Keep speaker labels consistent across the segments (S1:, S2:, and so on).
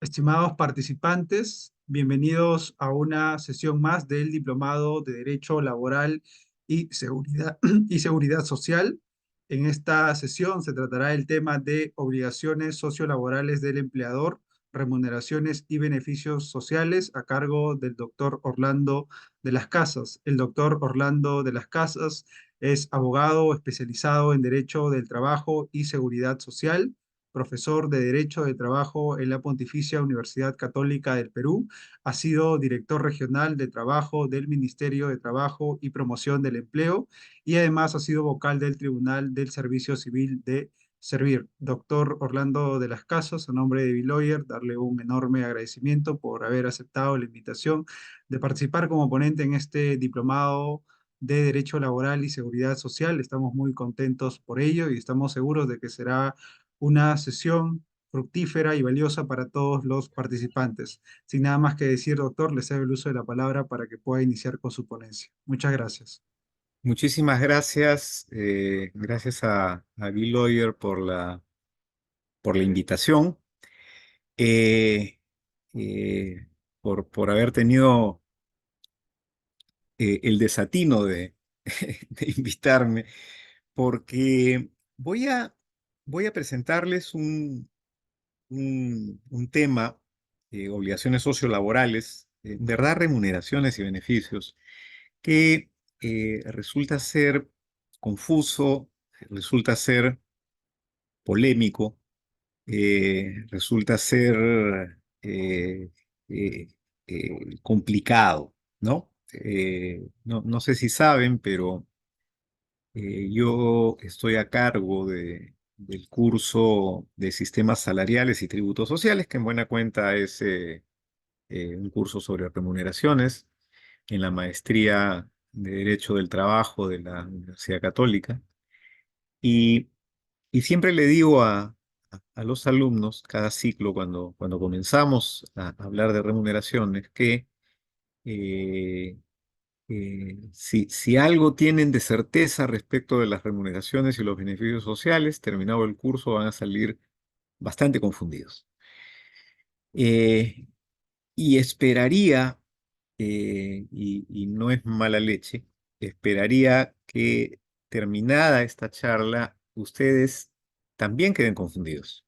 S1: Estimados participantes, bienvenidos a una sesión más del Diplomado de Derecho Laboral y Seguridad, y Seguridad Social. En esta sesión se tratará el tema de obligaciones sociolaborales del empleador, remuneraciones y beneficios sociales a cargo del doctor Orlando de las Casas. El doctor Orlando de las Casas es abogado especializado en Derecho del Trabajo y Seguridad Social, profesor de Derecho de Trabajo en la Pontificia Universidad Católica del Perú. Ha sido director regional de trabajo del Ministerio de Trabajo y Promoción del Empleo y además ha sido vocal del Tribunal del Servicio Civil de Servir. Doctor Orlando de las Casas, a nombre de Biloyer, darle un enorme agradecimiento por haber aceptado la invitación de participar como ponente en este diplomado de Derecho Laboral y Seguridad Social. Estamos muy contentos por ello y estamos seguros de que será una sesión fructífera y valiosa para todos los participantes. Sin nada más que decir, doctor, le cedo el uso de la palabra para que pueda iniciar con su ponencia. Muchas gracias.
S2: Muchísimas gracias. Gracias a Bill Lawyer por la invitación, eh, eh, por haber tenido el desatino de invitarme, porque voy a presentarles un tema, obligaciones sociolaborales, en verdad remuneraciones y beneficios, que resulta ser confuso, resulta ser polémico, resulta ser eh, complicado, ¿no? No sé si saben, pero yo estoy a cargo del curso de sistemas salariales y tributos sociales, que en buena cuenta es un curso sobre remuneraciones en la maestría de Derecho del Trabajo de la Universidad Católica. Y, y siempre le digo a los alumnos, cada ciclo, cuando comenzamos a hablar de remuneraciones, que eh, si algo tienen de certeza respecto de las remuneraciones y los beneficios sociales, terminado el curso van a salir bastante confundidos. Eh, y esperaría, y no es mala leche, esperaría que terminada esta charla, ustedes también queden confundidos.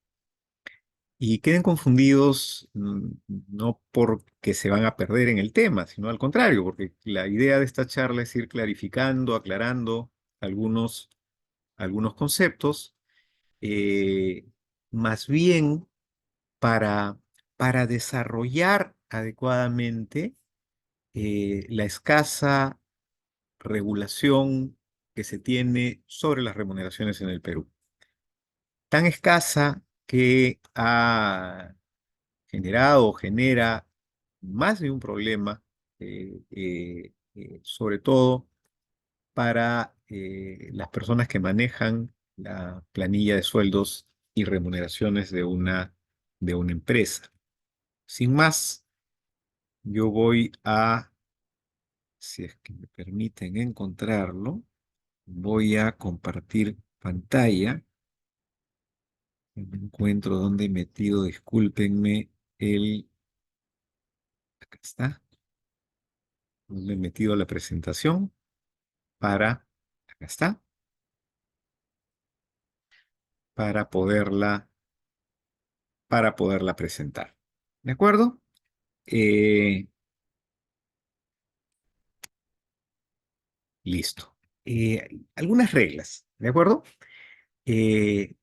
S2: Y queden confundidos no porque se van a perder en el tema, sino al contrario, porque la idea de esta charla es ir clarificando, aclarando algunos, algunos conceptos, eh, más bien para, para desarrollar adecuadamente la escasa regulación que se tiene sobre las remuneraciones en el Perú. Tan escasa que ha generado o genera más de un problema, sobre todo para las personas que manejan la planilla de sueldos y remuneraciones de una empresa. Sin más, yo voy a, si es que me permiten encontrarlo, voy a compartir pantalla. No me encuentro donde he metido, discúlpenme, acá está, donde he metido la presentación acá está, para para poderla presentar. ¿De acuerdo? Eh, Listo. Algunas reglas, ¿de acuerdo?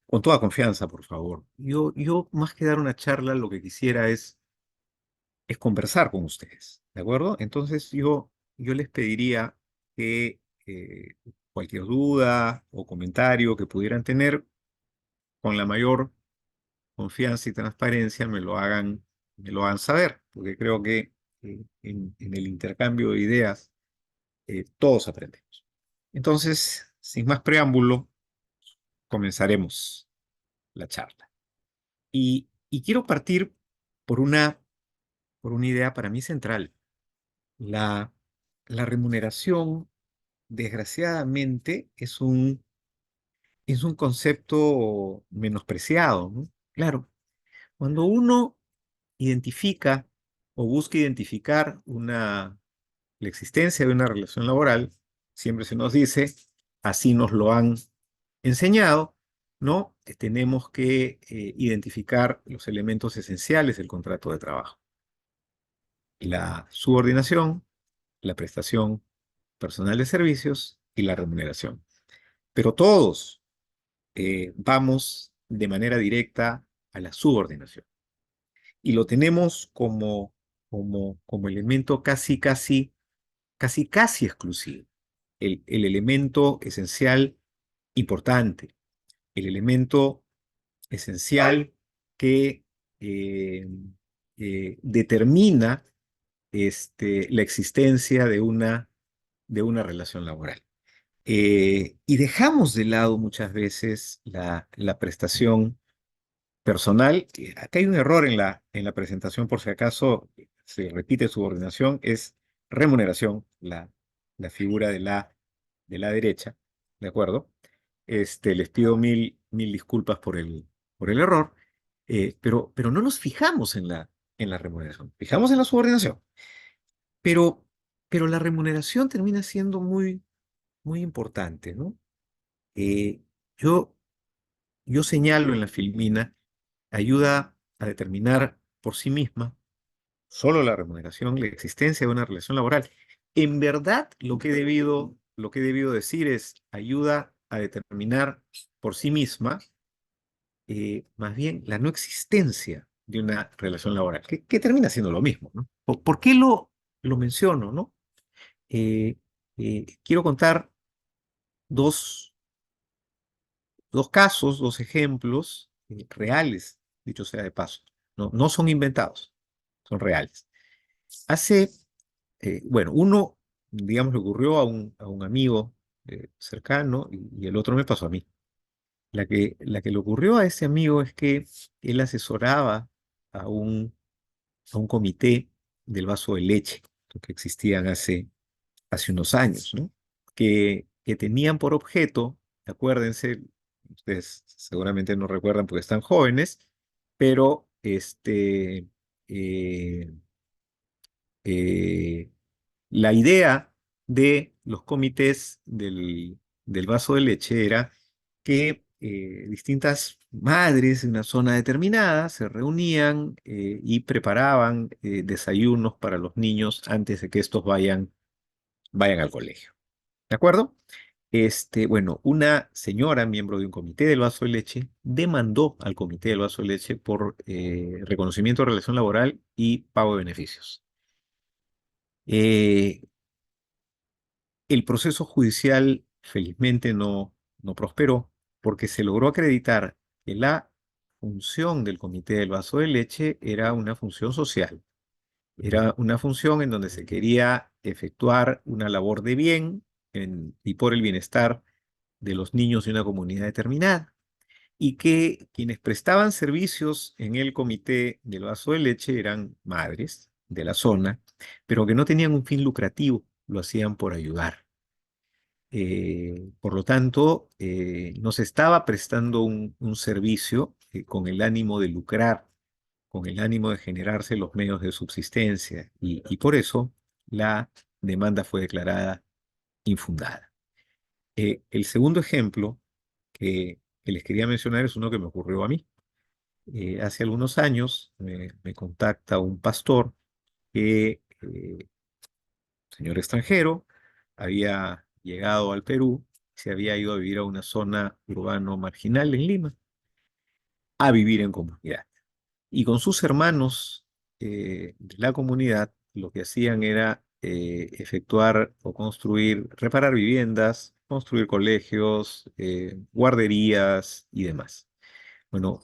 S2: Con toda confianza, por favor. Yo, más que dar una charla, lo que quisiera es conversar con ustedes, ¿de acuerdo? Entonces, yo les pediría que cualquier duda o comentario que pudieran tener, con la mayor confianza y transparencia, me lo hagan saber, porque creo que en el intercambio de ideas todos aprendemos. Entonces, sin más preámbulo, comenzaremos la charla. Y quiero partir por por una idea para mí central. La, la remuneración, desgraciadamente, es un concepto menospreciado, ¿no? Claro, cuando uno identifica o busca identificar la existencia de una relación laboral, siempre se nos dice, así nos lo han enseñado, ¿no? Tenemos que identificar los elementos esenciales del contrato de trabajo. La subordinación, la prestación personal de servicios y la remuneración. Pero todos vamos de manera directa a la subordinación. Y lo tenemos como elemento casi exclusivo. El elemento esencial importante, el elemento esencial que eh, determina la existencia de una relación laboral. Y dejamos de lado muchas veces la prestación personal. Acá hay un error en la presentación, por si acaso se repite subordinación, es remuneración, la figura de la derecha, ¿de acuerdo? Les pido mil disculpas por el error, pero no nos fijamos en la remuneración, fijamos en la subordinación. Pero, pero la remuneración termina siendo muy, muy importante, ¿no? Eh, yo, yo señalo en la filmina, ayuda a determinar por sí misma, solo la remuneración, la existencia de una relación laboral. En verdad, lo que he debido decir es, ayuda a determinar por sí misma, más bien, la no existencia de una relación laboral, que termina siendo lo mismo, ¿no? ¿Por qué lo menciono, no? Eh, Quiero contar dos, dos casos, dos ejemplos reales, dicho sea de paso. No, no son inventados, son reales. Bueno, uno, digamos, le ocurrió a un amigo cercano y el otro me pasó a mí. La que le ocurrió a ese amigo es que él asesoraba a un comité del vaso de leche que existían hace unos años, ¿no? Que tenían por objeto, acuérdense, ustedes seguramente no recuerdan porque están jóvenes, pero eh, eh, la idea de los comités del vaso de leche era que distintas madres en una zona determinada se reunían y preparaban desayunos para los niños antes de que estos vayan al colegio. ¿De acuerdo? Bueno, una señora, miembro de un comité del vaso de leche, demandó al comité del vaso de leche por reconocimiento de relación laboral y pago de beneficios. Eh, el proceso judicial felizmente no prosperó porque se logró acreditar que la función del comité del vaso de leche era una función social. Era una función en donde se quería efectuar una labor de bien y por el bienestar de los niños de una comunidad determinada, y que quienes prestaban servicios en el comité del vaso de leche eran madres de la zona, pero que no tenían un fin lucrativo, lo hacían por ayudar. Por lo tanto, no se estaba prestando un servicio con el ánimo de lucrar, con el ánimo de generarse los medios de subsistencia, y por eso la demanda fue declarada infundada. El segundo ejemplo que les quería mencionar es uno que me ocurrió a mí. Hace algunos años me contacta un pastor que, señor extranjero, había llegado al Perú, se había ido a vivir a una zona urbano marginal en Lima, a vivir en comunidad. Y con sus hermanos de la comunidad, lo que hacían era efectuar o construir, reparar viviendas, construir colegios, guarderías y demás. Bueno,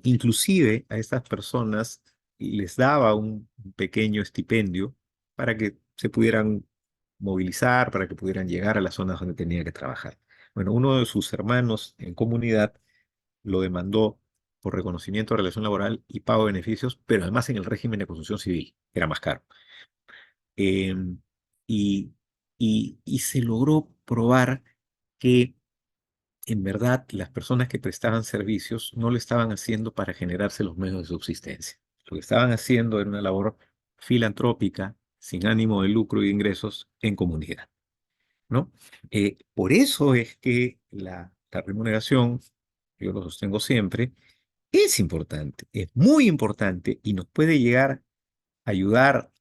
S2: inclusive a estas personas les daba un pequeño estipendio para que se pudieran movilizar, para que pudieran llegar a las zonas donde tenía que trabajar. Bueno, uno de sus hermanos en comunidad lo demandó por reconocimiento de relación laboral y pago de beneficios, pero además en el régimen de construcción civil, que era más caro. Em, y se logró probar que en verdad, las personas que prestaban servicios no lo estaban haciendo para generarse los medios de subsistencia. Lo que estaban haciendo era una labor filantrópica, sin ánimo de lucro y de ingresos en comunidad, ¿no? Por eso es que la remuneración, yo lo sostengo siempre, es importante, es muy importante y nos puede llegar a ayudar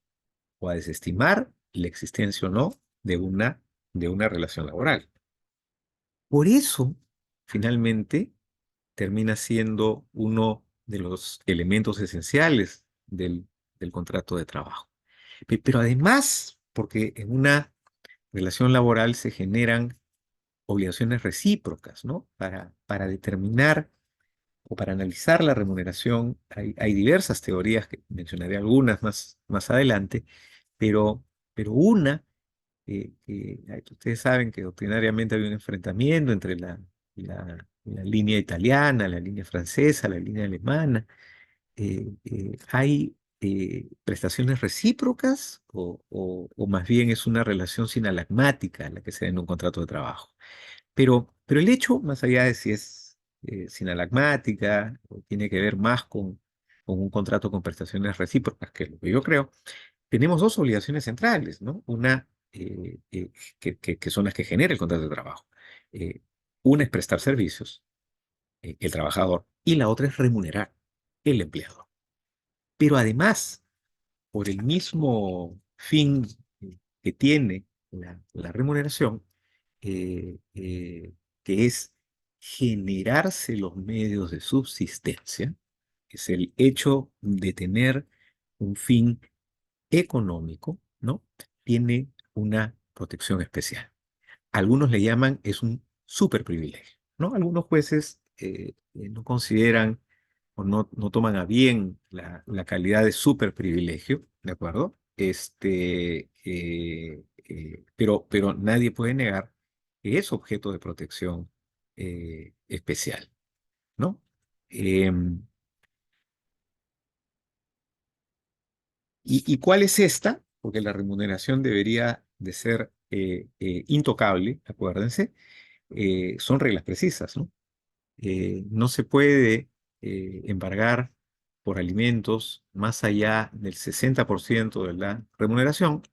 S2: o a desestimar la existencia o no de una relación laboral. Por eso, finalmente, termina siendo uno de los elementos esenciales del contrato de trabajo. Pero además, porque en una relación laboral se generan obligaciones recíprocas, ¿no? Para determinar o para analizar la remuneración, hay diversas teorías, que mencionaré algunas más adelante, pero, pero una ustedes saben que doctrinariamente había un enfrentamiento entre la línea italiana, la línea francesa, la línea alemana. ¿Hay prestaciones recíprocas o más bien es una relación sinalagmática la que se da en un contrato de trabajo? Pero el hecho, más allá de si es sinalagmática o tiene que ver más con un contrato con prestaciones recíprocas, que es lo que yo creo, tenemos dos obligaciones centrales, ¿no? Una que son las que genera el contrato de trabajo. Eh, una es prestar servicios, el trabajador, y la otra es remunerar, el empleador. Pero además, por el mismo fin que tiene la remuneración, eh, eh, que es generarse los medios de subsistencia, es el hecho de tener un fin económico, ¿no? Tiene una protección especial. Algunos le llaman, es un superprivilegio, ¿no? Algunos jueces no consideran o no toman a bien la calidad de superprivilegio, ¿de acuerdo? Pero nadie puede negar que es objeto de protección especial, ¿no? Em, ¿Y cuál es esta? Porque la remuneración debería de ser intocable, acuérdense, son reglas precisas, ¿no? No se puede embargar por alimentos más allá del 60% de la remuneración.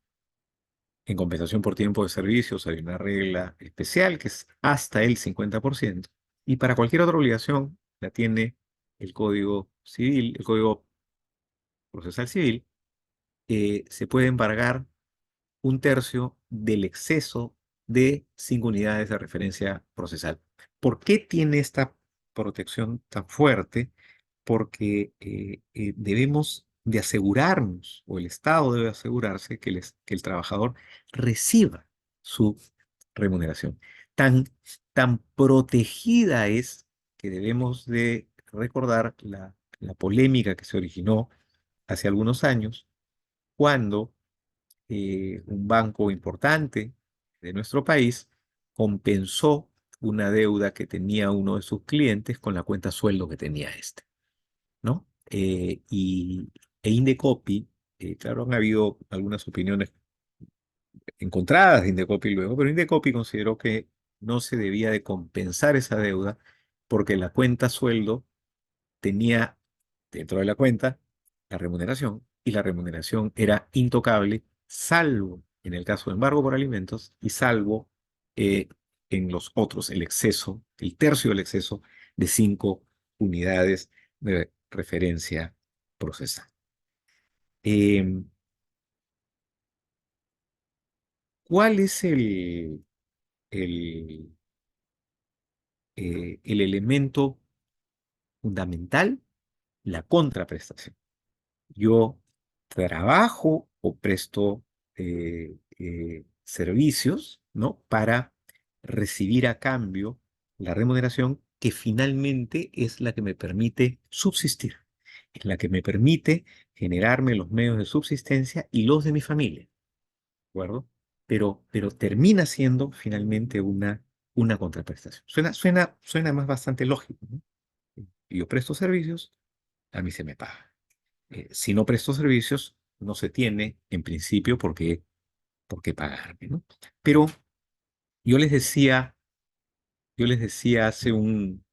S2: En compensación por tiempo de servicios hay una regla especial que es hasta el 50%. Y para cualquier otra obligación la tiene el Código Civil, el Código Procesal Civil, se puede embargar un tercio del exceso de 5 unidades de referencia procesal. ¿Por qué tiene esta protección tan fuerte? Porque debemos de asegurarnos, o el Estado debe asegurarse que el trabajador reciba su remuneración. Tan, tan protegida es que debemos de recordar la polémica que se originó hace algunos años cuando un banco importante de nuestro país compensó una deuda que tenía uno de sus clientes con la cuenta sueldo que tenía este, ¿no? Indecopi, claro, han habido algunas opiniones encontradas de Indecopi luego, pero Indecopi consideró que no se debía de compensar esa deuda porque la cuenta sueldo tenía dentro de la cuenta la remuneración y la remuneración era intocable, salvo en el caso de embargo por alimentos y salvo eh, en los otros, el exceso, el tercio del exceso de 5 unidades de referencia procesal. Em, ¿Cuál es el, el elemento fundamental? La contraprestación. Yo trabajo o presto servicios, ¿no? Para recibir a cambio la remuneración que finalmente es la que me permite subsistir, es la que me permite generarme los medios de subsistencia y los de mi familia, ¿de acuerdo? Pero termina siendo finalmente una contraprestación. Suena más bastante lógico, ¿no? Yo presto servicios, a mí se me paga. Si no presto servicios, no se tiene, en principio, por qué pagarme, ¿no? Pero yo les decía yo les decía hace un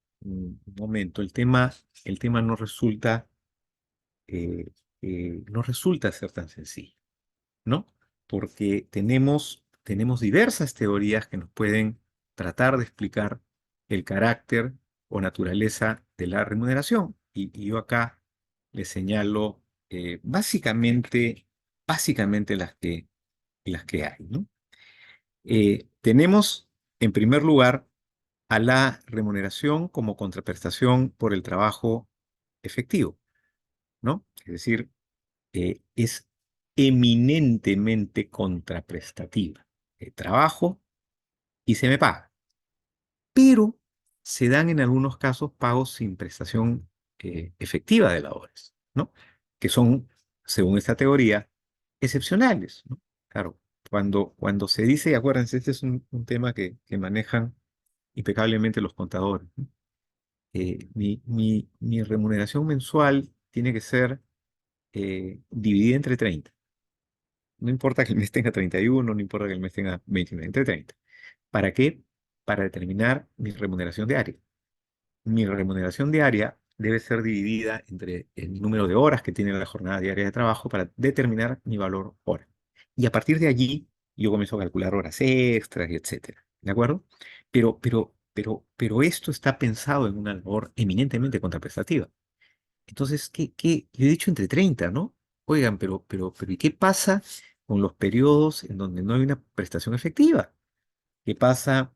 S2: momento, el tema eh, no resulta ser tan sencillo, ¿no? Porque tenemos diversas teorías que nos pueden tratar de explicar el carácter o naturaleza de la remuneración. Y yo acá les señalo básicamente las que hay, ¿no? Tenemos, en primer lugar, a la remuneración como contraprestación por el trabajo efectivo, ¿no? Es decir, es eminentemente contraprestativa. Trabajo y se me paga. Pero se dan en algunos casos pagos sin prestación efectiva de labores, ¿no? Que son, según esta teoría, excepcionales, ¿no? Claro, cuando se dice, y acuérdense, este es un tema que manejan impecablemente los contadores, ¿no? Mi remuneración mensual tiene que ser dividida entre 30. No importa que el mes tenga 31, no importa que el mes tenga 29, entre 30. ¿Para qué? Para determinar mi remuneración diaria. Mi remuneración diaria debe ser dividida entre el número de horas que tiene la jornada diaria de trabajo para determinar mi valor hora. Y a partir de allí, yo comienzo a calcular horas extras y etcétera. ¿De acuerdo? Pero esto está pensado en una labor eminentemente contraprestativa. Entonces, yo he dicho entre 30, ¿no? Oigan, ¿y qué pasa con los periodos en donde no hay una prestación efectiva? ¿Qué pasa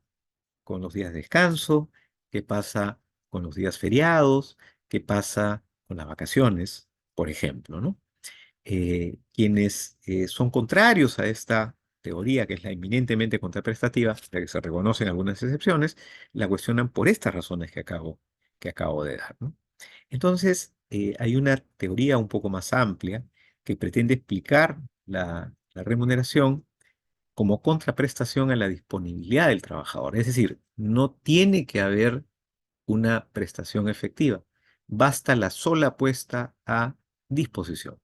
S2: con los días de descanso? ¿Qué pasa con los días feriados? ¿Qué pasa con las vacaciones, por ejemplo, ¿no? Quienes son contrarios a esta teoría, que es la eminentemente contraprestativa, de que se reconocen algunas excepciones, la cuestionan por estas razones que acabo de dar, ¿no? Entonces, hay una teoría un poco más amplia que pretende explicar la remuneración como contraprestación a la disponibilidad del trabajador. Es decir, no tiene que haber una prestación efectiva. Basta la sola puesta a disposición.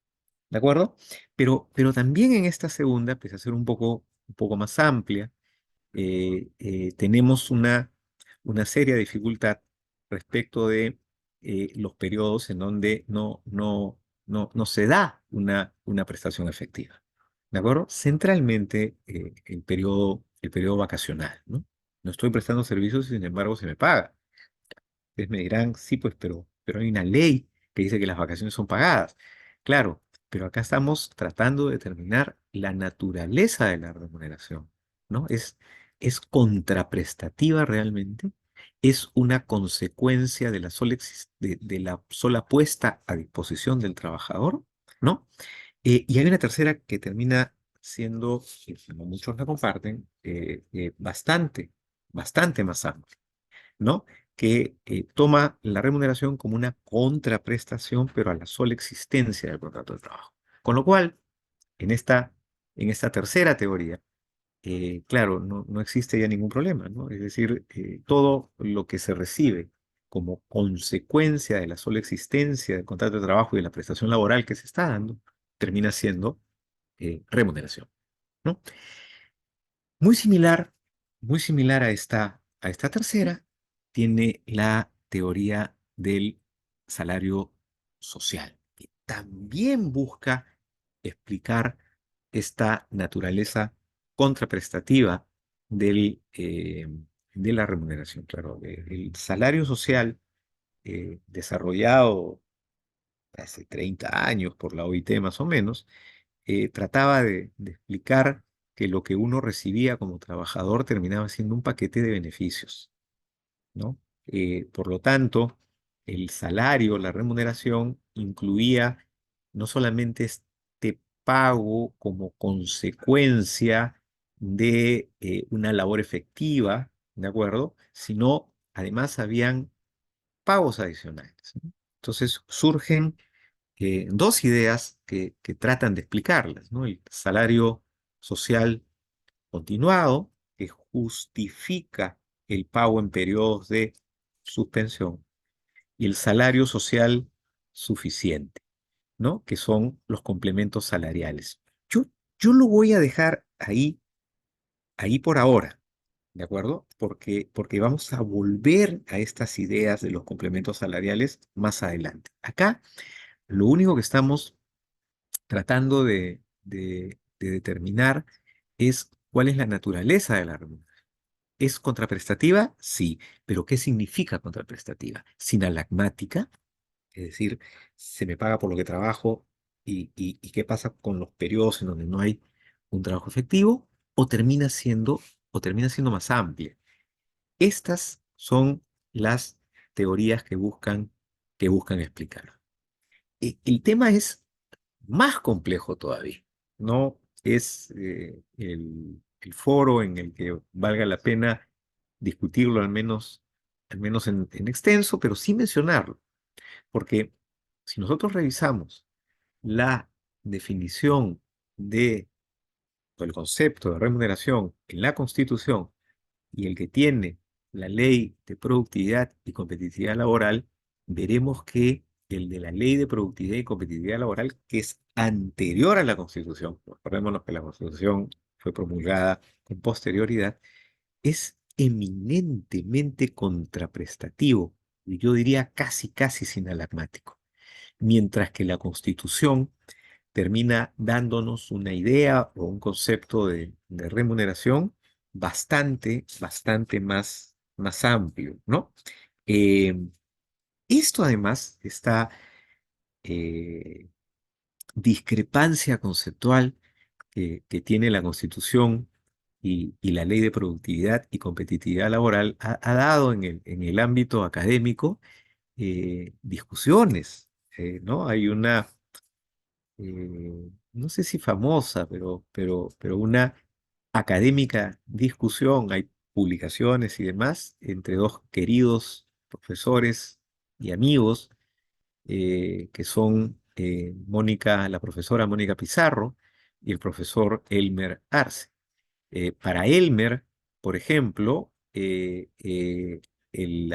S2: ¿De acuerdo? Pero también en esta segunda, pese a ser un poco más amplia, tenemos una seria dificultad respecto de los periodos en donde no se da una prestación efectiva. ¿De acuerdo? Centralmente el periodo vacacional, ¿no? No estoy prestando servicios y sin embargo se me paga. Ustedes me dirán, sí, pues, pero hay una ley que dice que las vacaciones son pagadas. Claro, pero acá estamos tratando de determinar la naturaleza de la remuneración, ¿no? Es contraprestativa realmente, es una consecuencia de la sola puesta a disposición del trabajador, ¿no? Y hay una tercera que termina siendo, como muchos la comparten, bastante más amplia, ¿no? Que toma la remuneración como una contraprestación, pero a la sola existencia del contrato de trabajo. Con lo cual, en esta tercera teoría, claro, no existe ya ningún problema, ¿no? Es decir, todo lo que se recibe como consecuencia de la sola existencia del contrato de trabajo y de la prestación laboral que se está dando, termina siendo remuneración, ¿no? Muy similar, muy similar a esta tercera, tiene la teoría del salario social, que también busca explicar esta naturaleza contraprestativa de la remuneración. Claro, el salario social desarrollado hace 30 años por la OIT más o menos, trataba de explicar que lo que uno recibía como trabajador terminaba siendo un paquete de beneficios, ¿no? Por lo tanto, el salario, la remuneración, incluía no solamente este pago como consecuencia de una labor efectiva, ¿de acuerdo? Sino además habían pagos adicionales, ¿no? Entonces surgen dos ideas que tratan de explicarlas, ¿no? El salario social continuado, que justifica el pago en periodos de suspensión, y el salario social suficiente, ¿no? Que son los complementos salariales. Yo lo voy a dejar ahí por ahora, ¿de acuerdo? Porque vamos a volver a estas ideas de los complementos salariales más adelante. Acá, lo único que estamos tratando de determinar es cuál es la naturaleza de la remuneración. ¿Es contraprestativa? Sí, pero ¿qué significa contraprestativa? Sinalagmática, es decir, se me paga por lo que trabajo y qué pasa con los periodos en donde no hay un trabajo efectivo, o o termina siendo más amplia. Estas son las teorías que buscan explicar. El tema es más complejo todavía. No es el foro en el que valga la pena discutirlo al menos en extenso, pero sí mencionarlo. Porque si nosotros revisamos la definición de, o el concepto de remuneración en la Constitución y el que tiene la Ley de Productividad y Competitividad Laboral, veremos que el de la Ley de Productividad y Competitividad Laboral, que es anterior a la Constitución, recordémonos que la Constitución fue promulgada con posterioridad, es eminentemente contraprestativo, y yo diría casi, casi sinalagmático, mientras que la Constitución termina dándonos una idea o un concepto de remuneración bastante más amplio, ¿no? Eh, Esto además, esta eh, discrepancia conceptual que tiene la Constitución y la Ley de Productividad y Competitividad Laboral ha dado en el ámbito académico discusiones, ¿no? Hay una no sé si famosa, pero una académica discusión, hay publicaciones y demás, entre dos queridos profesores y amigos, que son la profesora Mónica Pizarro y el profesor Elmer Arce. Para Elmer, por ejemplo, la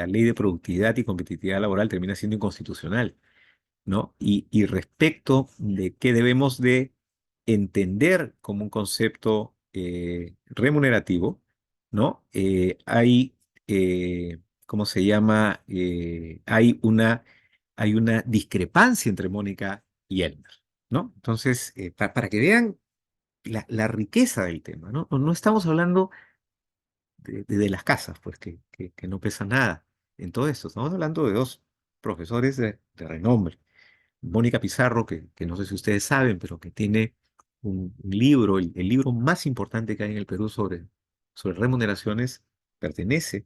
S2: ley de productividad y competitividad laboral termina siendo inconstitucional, ¿no? Y respecto de qué debemos de entender como un concepto remunerativo, ¿no? ¿Cómo se llama? Hay una discrepancia entre Mónica y Elmer, ¿no? Entonces, para que vean la riqueza del tema, ¿no? No estamos hablando de las casas, pues, que no pesa nada en todo esto. Estamos hablando de dos profesores de renombre. Mónica Pizarro, que no sé si ustedes saben, pero que tiene un libro, el libro más importante que hay en el Perú sobre remuneraciones, pertenece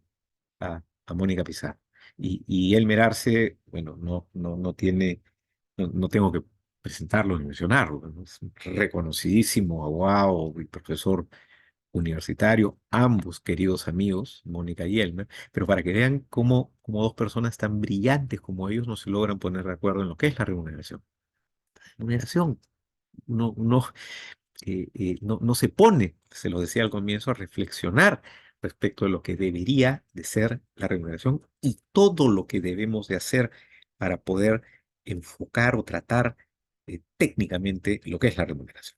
S2: a Mónica Pizarro. Y Elmer Arce, bueno, no tengo que presentarlo ni mencionarlo, ¿no? Es un reconocidísimo abogado y profesor universitario, ambos queridos amigos, Mónica y Elmer, pero para que vean cómo dos personas tan brillantes como ellos no se logran poner de acuerdo en lo que es la remuneración. Remuneración no, no se pone, se lo decía al comienzo, a reflexionar respecto de lo que debería de ser la remuneración y todo lo que debemos de hacer para poder enfocar o tratar técnicamente lo que es la remuneración.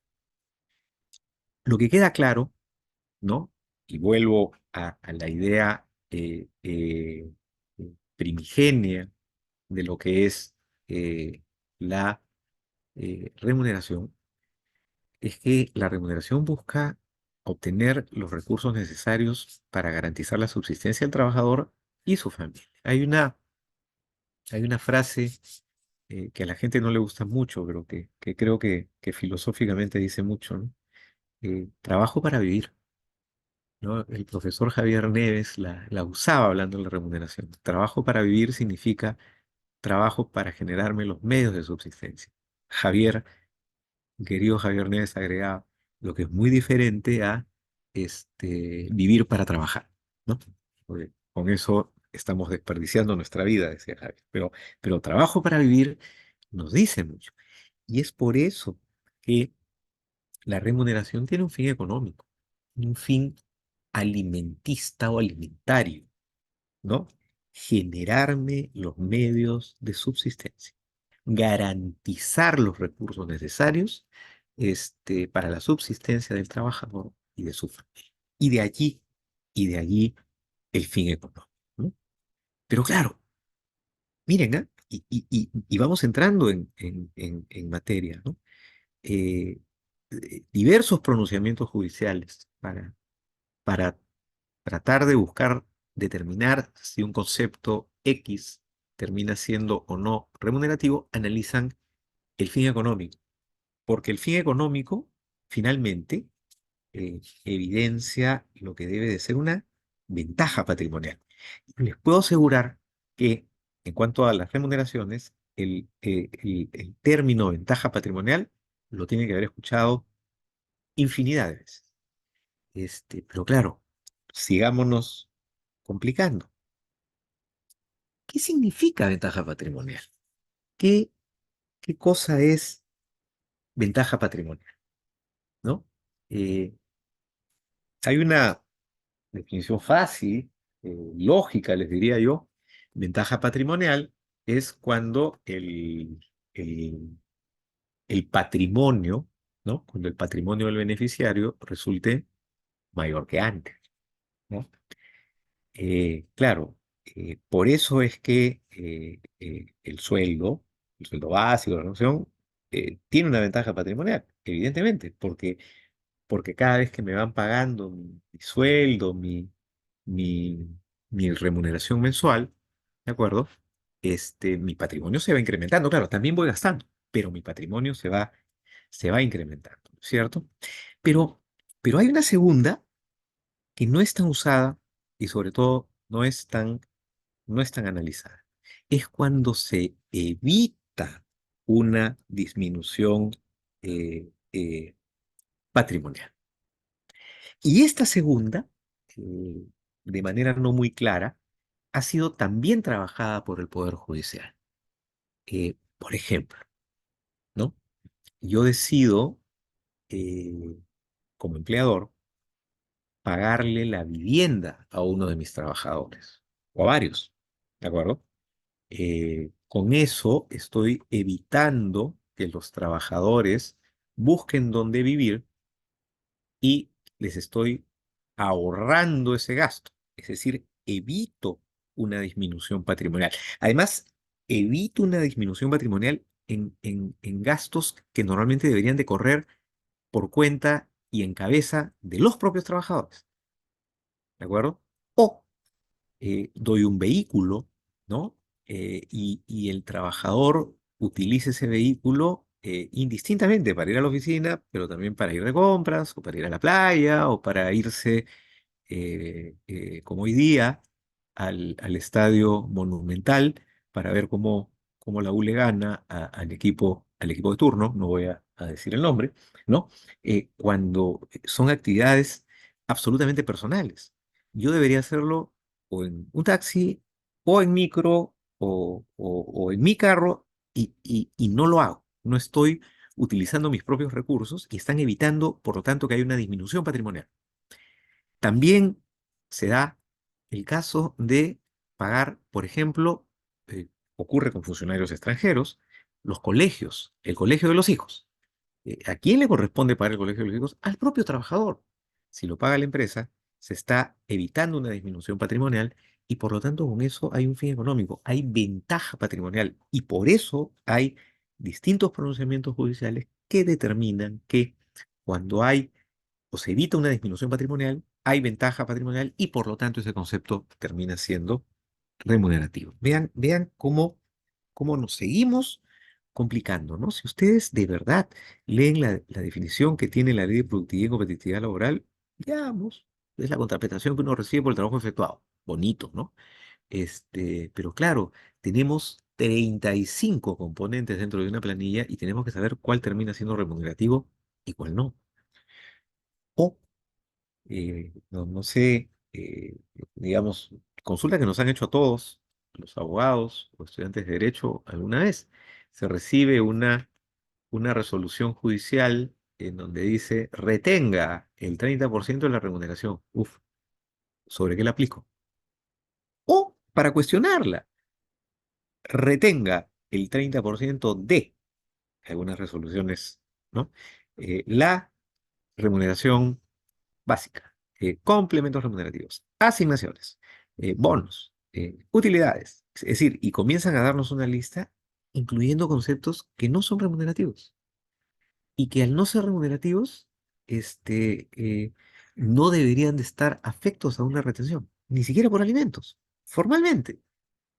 S2: Lo que queda claro, ¿no? Y vuelvo a la idea primigenia de lo que es la remuneración, es que la remuneración busca obtener los recursos necesarios para garantizar la subsistencia del trabajador y su familia. Hay una frase que a la gente no le gusta mucho, pero que creo que filosóficamente dice mucho, ¿no? Trabajo para vivir, ¿no? El profesor Javier Neves la usaba hablando de la remuneración. Trabajo para vivir significa trabajo para generarme los medios de subsistencia. Javier, querido Javier Neves, agregaba lo que es muy diferente a vivir para trabajar, ¿no? Porque con eso estamos desperdiciando nuestra vida, decía Javier. Pero trabajo para vivir nos dice mucho. Y es por eso que la remuneración tiene un fin económico, un fin alimentista o alimentario, ¿no? Generarme los medios de subsistencia, garantizar los recursos necesarios para la subsistencia del trabajador y de su familia. Y de allí y de allí el fin económico, ¿no? Pero claro, miren, ¿ah? Y vamos entrando en materia, ¿no? Eh, Diversos pronunciamientos judiciales para tratar de buscar determinar si un concepto X termina siendo o no remunerativo, analizan el fin económico, porque el fin económico finalmente evidencia lo que debe de ser una ventaja patrimonial. Y les puedo asegurar que en cuanto a las remuneraciones, el término ventaja patrimonial lo tienen que haber escuchado infinidad de veces. Pero claro, sigámonos complicando. ¿Qué significa ventaja patrimonial? ¿Qué, qué cosa es ventaja patrimonial? ¿No? Eh, Hay una definición fácil, lógica, les diría yo. Ventaja patrimonial es cuando el, el patrimonio, ¿no? Cuando el patrimonio del beneficiario resulte mayor que antes, ¿no? Claro, por eso es que el sueldo básico, la remuneración, tiene una ventaja patrimonial, evidentemente, porque cada vez que me van pagando mi sueldo, mi, mi remuneración mensual, ¿de acuerdo? Mi patrimonio se va incrementando. Claro, también voy gastando, pero mi patrimonio se va incrementando, ¿cierto? Pero, pero hay una segunda que no es tan usada y sobre todo no es tan analizada. Es cuando se evita una disminución patrimonial. Y esta segunda, eh, de manera no muy clara, ha sido también trabajada por el Poder Judicial. Por ejemplo, ¿no? Yo decido, eh, como empleador, pagarle la vivienda a uno de mis trabajadores, o a varios, ¿de acuerdo? Con eso estoy evitando que los trabajadores busquen dónde vivir y les estoy ahorrando ese gasto. Es decir, evito una disminución patrimonial. Además, evito una disminución patrimonial en gastos que normalmente deberían de correr por cuenta y en cabeza de los propios trabajadores. ¿De acuerdo? O doy un vehículo, ¿no? Y el trabajador utiliza ese vehículo indistintamente para ir a la oficina, pero también para ir de compras, o para ir a la playa, o para irse, como hoy día, al estadio Monumental para ver cómo la U le gana al equipo de turno, no voy a decir el nombre, ¿no? Cuando son actividades absolutamente personales. Yo debería hacerlo o en un taxi, o en micro, o en mi carro, y no lo hago. No estoy utilizando mis propios recursos y están evitando, por lo tanto, que haya una disminución patrimonial. También se da el caso de pagar, por ejemplo, ocurre con funcionarios extranjeros, los colegios, el colegio de los hijos. ¿A quién le corresponde pagar el colegio de los hijos? Al propio trabajador. Si lo paga la empresa, se está evitando una disminución patrimonial y por lo tanto con eso hay un fin económico, hay ventaja patrimonial y por eso hay distintos pronunciamientos judiciales que determinan que cuando hay o se evita una disminución patrimonial, hay ventaja patrimonial y por lo tanto ese concepto termina siendo remunerativo. Vean cómo nos seguimos complicando, ¿no? Si ustedes de verdad leen la definición que tiene la Ley de Productividad y Competitividad Laboral, digamos, es la contraprestación que uno recibe por el trabajo efectuado. Bonito, ¿no? Pero claro, tenemos 35 componentes dentro de una planilla y tenemos que saber cuál termina siendo remunerativo y cuál no. O no sé, digamos, consulta que nos han hecho a todos, los abogados o estudiantes de derecho alguna vez. Se recibe una resolución judicial en donde dice retenga el 30% de la remuneración. Uf, ¿sobre qué la aplico? O para cuestionarla, retenga el 30% de algunas resoluciones, ¿no? La remuneración básica. complementos remunerativos, asignaciones, bonos, utilidades. Es decir, y comienzan a darnos una lista incluyendo conceptos que no son remunerativos y que al no ser remunerativos, no deberían de estar afectos a una retención, ni siquiera por alimentos, formalmente.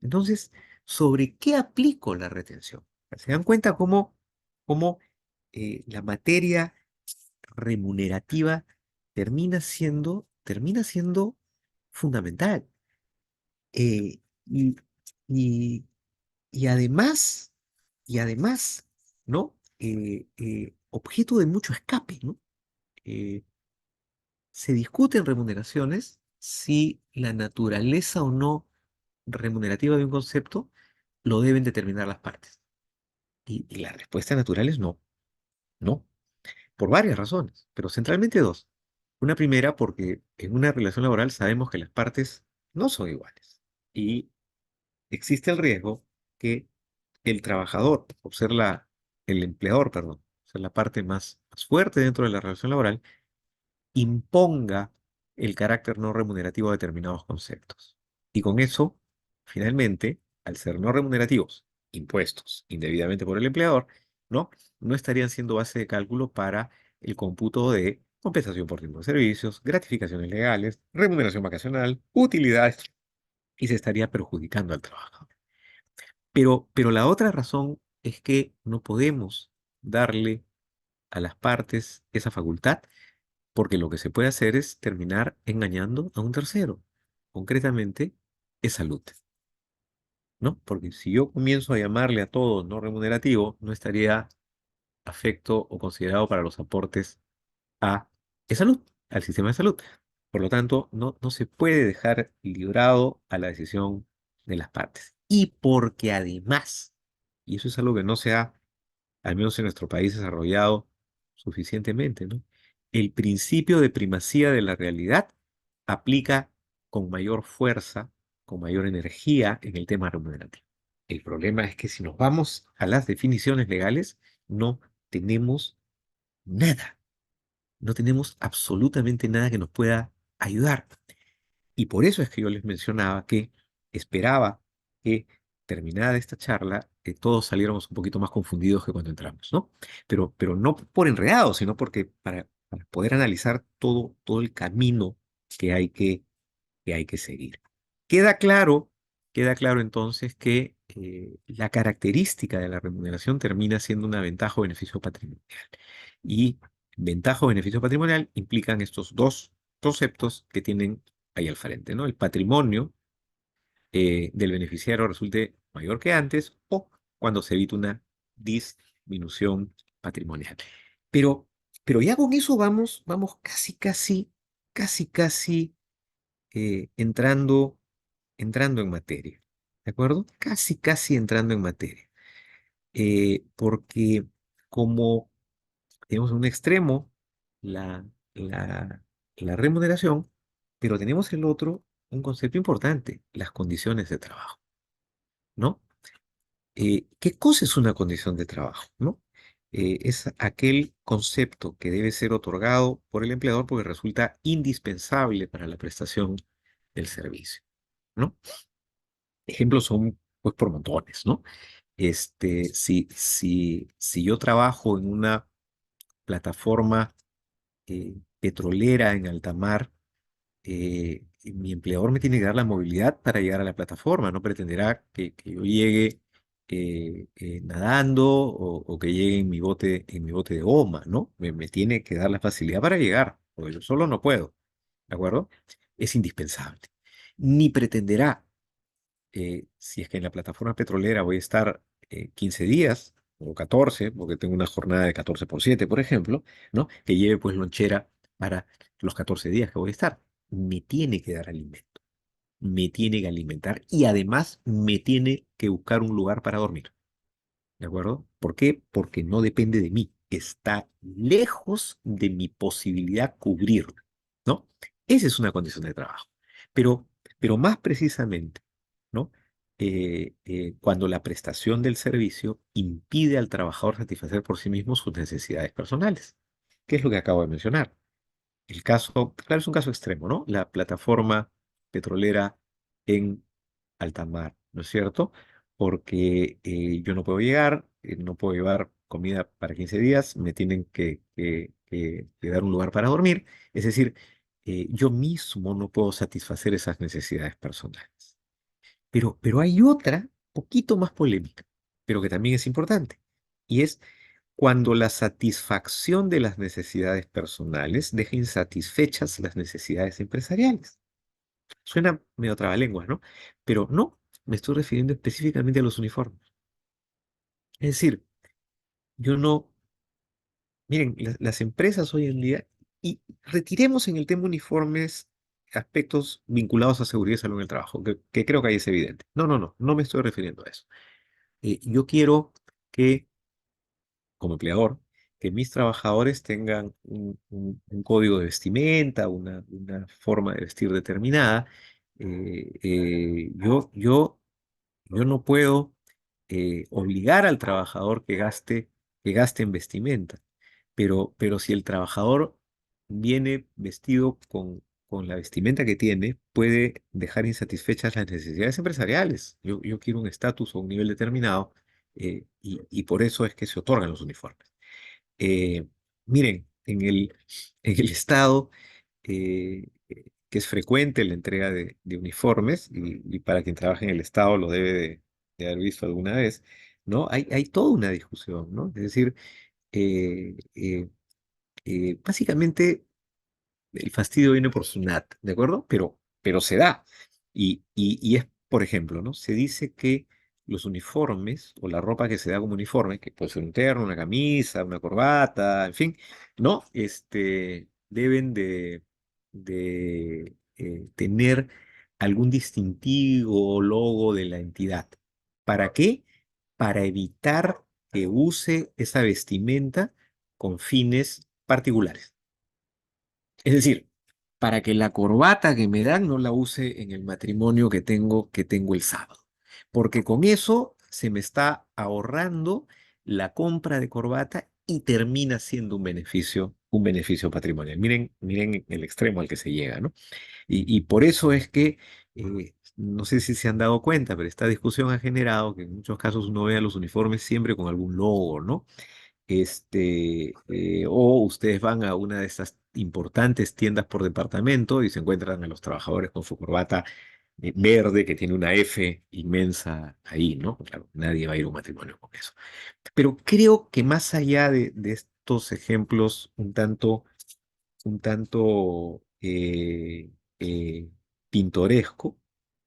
S2: Entonces, ¿sobre qué aplico la retención? ¿Se dan cuenta cómo la materia remunerativa termina siendo fundamental? Eh, y, y, y además, y además, ¿no? Objeto de mucho escape, ¿no? Eh, Se discute en remuneraciones si la naturaleza o no remunerativa de un concepto lo deben determinar las partes. Y la respuesta natural es no, no, por varias razones, pero centralmente dos. Una primera, porque en una relación laboral sabemos que las partes no son iguales y existe el riesgo que el trabajador, el empleador, perdón, ser la parte más fuerte dentro de la relación laboral, imponga el carácter no remunerativo de determinados conceptos. Y con eso, finalmente, al ser no remunerativos, impuestos indebidamente por el empleador, ¿no? No estarían siendo base de cálculo para el cómputo de compensación por tiempo de servicios, gratificaciones legales, remuneración vacacional, utilidades, y se estaría perjudicando al trabajador. Pero la otra razón es que no podemos darle a las partes esa facultad porque lo que se puede hacer es terminar engañando a un tercero. Concretamente, es salud, ¿no? Porque si yo comienzo a llamarle a todo no remunerativo, no estaría afecto o considerado para los aportes a salud, al sistema de salud. Por lo tanto, no se puede dejar librado a la decisión de las partes. Y porque además, y eso es algo que no se ha al menos en nuestro país, desarrollado suficientemente, ¿no? El principio de primacía de la realidad aplica con mayor fuerza, con mayor energía en el tema remunerativo. El problema es que si nos vamos a las definiciones legales, no tenemos nada, no tenemos absolutamente nada que nos pueda ayudar. Y por eso es que yo les mencionaba que esperaba que terminada esta charla, todos saliéramos un poquito más confundidos que cuando entramos, ¿no? Pero no por enredados, sino porque para poder analizar todo el camino que hay que seguir. Queda claro, queda claro entonces que la característica de la remuneración termina siendo una ventaja o beneficio patrimonial. Y ventaja o beneficio patrimonial implican estos dos conceptos que tienen ahí al frente, ¿no? El patrimonio del beneficiario resulte mayor que antes o cuando se evita una disminución patrimonial. Pero, pero ya con eso vamos casi entrando en materia, ¿de acuerdo? Casi entrando en materia. Porque como tenemos en un extremo la, la, la remuneración, pero tenemos el otro, un concepto importante, las condiciones de trabajo, ¿no? ¿Qué cosa es una condición de trabajo, ¿no? Es aquel concepto que debe ser otorgado por el empleador porque resulta indispensable para la prestación del servicio, ¿no? Ejemplos son, pues, por montones, ¿no? Si yo trabajo en una plataforma petrolera en alta mar, mi empleador me tiene que dar la movilidad para llegar a la plataforma, no pretenderá que yo llegue nadando o que llegue en mi bote de goma, ¿no? Me tiene que dar la facilidad para llegar, porque yo solo no puedo, ¿de acuerdo? Es indispensable. Ni pretenderá, si es que en la plataforma petrolera voy a estar 15 días o 14, porque tengo una jornada de 14 por 7, por ejemplo, ¿no? Que lleve pues lonchera para los 14 días que voy a estar. Me tiene que dar alimento, me tiene que alimentar y además me tiene que buscar un lugar para dormir. ¿De acuerdo? ¿Por qué? Porque no depende de mí. Está lejos de mi posibilidad cubrirlo, ¿no? Esa es una condición de trabajo. Pero, pero más precisamente, ¿no? Cuando la prestación del servicio impide al trabajador satisfacer por sí mismo sus necesidades personales. ¿Qué es lo que acabo de mencionar? el caso, claro, es un caso extremo, ¿no? La plataforma petrolera en alta mar, ¿no es cierto? Porque yo no puedo llegar, no puedo llevar comida para 15 días, me tienen que dar un lugar para dormir. Es decir, yo mismo no puedo satisfacer esas necesidades personales. Pero hay otra, poquito más polémica, pero que también es importante, y es cuando la satisfacción de las necesidades personales deja insatisfechas las necesidades empresariales. Suena medio trabalenguas, ¿no? Pero no, me estoy refiriendo específicamente a los uniformes. Es decir, yo no, miren, las empresas hoy en día, y retiremos en el tema uniformes aspectos vinculados a seguridad y salud en el trabajo, que creo que ahí es evidente. No, no, no, no me estoy refiriendo a eso. Yo quiero que, como empleador, que mis trabajadores tengan un código de vestimenta, una forma de vestir determinada. Yo no puedo obligar al trabajador que gaste en vestimenta, pero si el trabajador viene vestido con la vestimenta que tiene, puede dejar insatisfechas las necesidades empresariales. Yo quiero un estatus o un nivel determinado, y por eso es que se otorgan los uniformes. Eh, Miren, en el Estado, que es frecuente la entrega de uniformes, y para quien trabaja en el Estado lo debe de haber visto alguna vez, ¿no? Hay toda una discusión, ¿no? Es decir, básicamente el fastidio viene por SUNAT, ¿de acuerdo? Pero se da. Y es, por ejemplo, ¿no? Se dice que los uniformes o la ropa que se da como uniforme, que puede ser un terno, una camisa, una corbata, en fin, ¿no? Deben de tener algún distintivo o logo de la entidad. ¿Para qué? Para evitar que use esa vestimenta con fines particulares. Es decir, para que la corbata que me dan no la use en el matrimonio que tengo el sábado. Porque con eso se me está ahorrando la compra de corbata y termina siendo un beneficio patrimonial. Miren, miren el extremo al que se llega, ¿no? Y por eso es que, no sé si se han dado cuenta, pero esta discusión ha generado que en muchos casos uno vea los uniformes siempre con algún logo, ¿no? O ustedes van a una de estas importantes tiendas por departamento y se encuentran a los trabajadores con su corbata verde que tiene una F inmensa ahí, ¿no? Claro, nadie va a ir a un matrimonio con eso. Pero creo que más allá de estos ejemplos un tanto eh, pintoresco,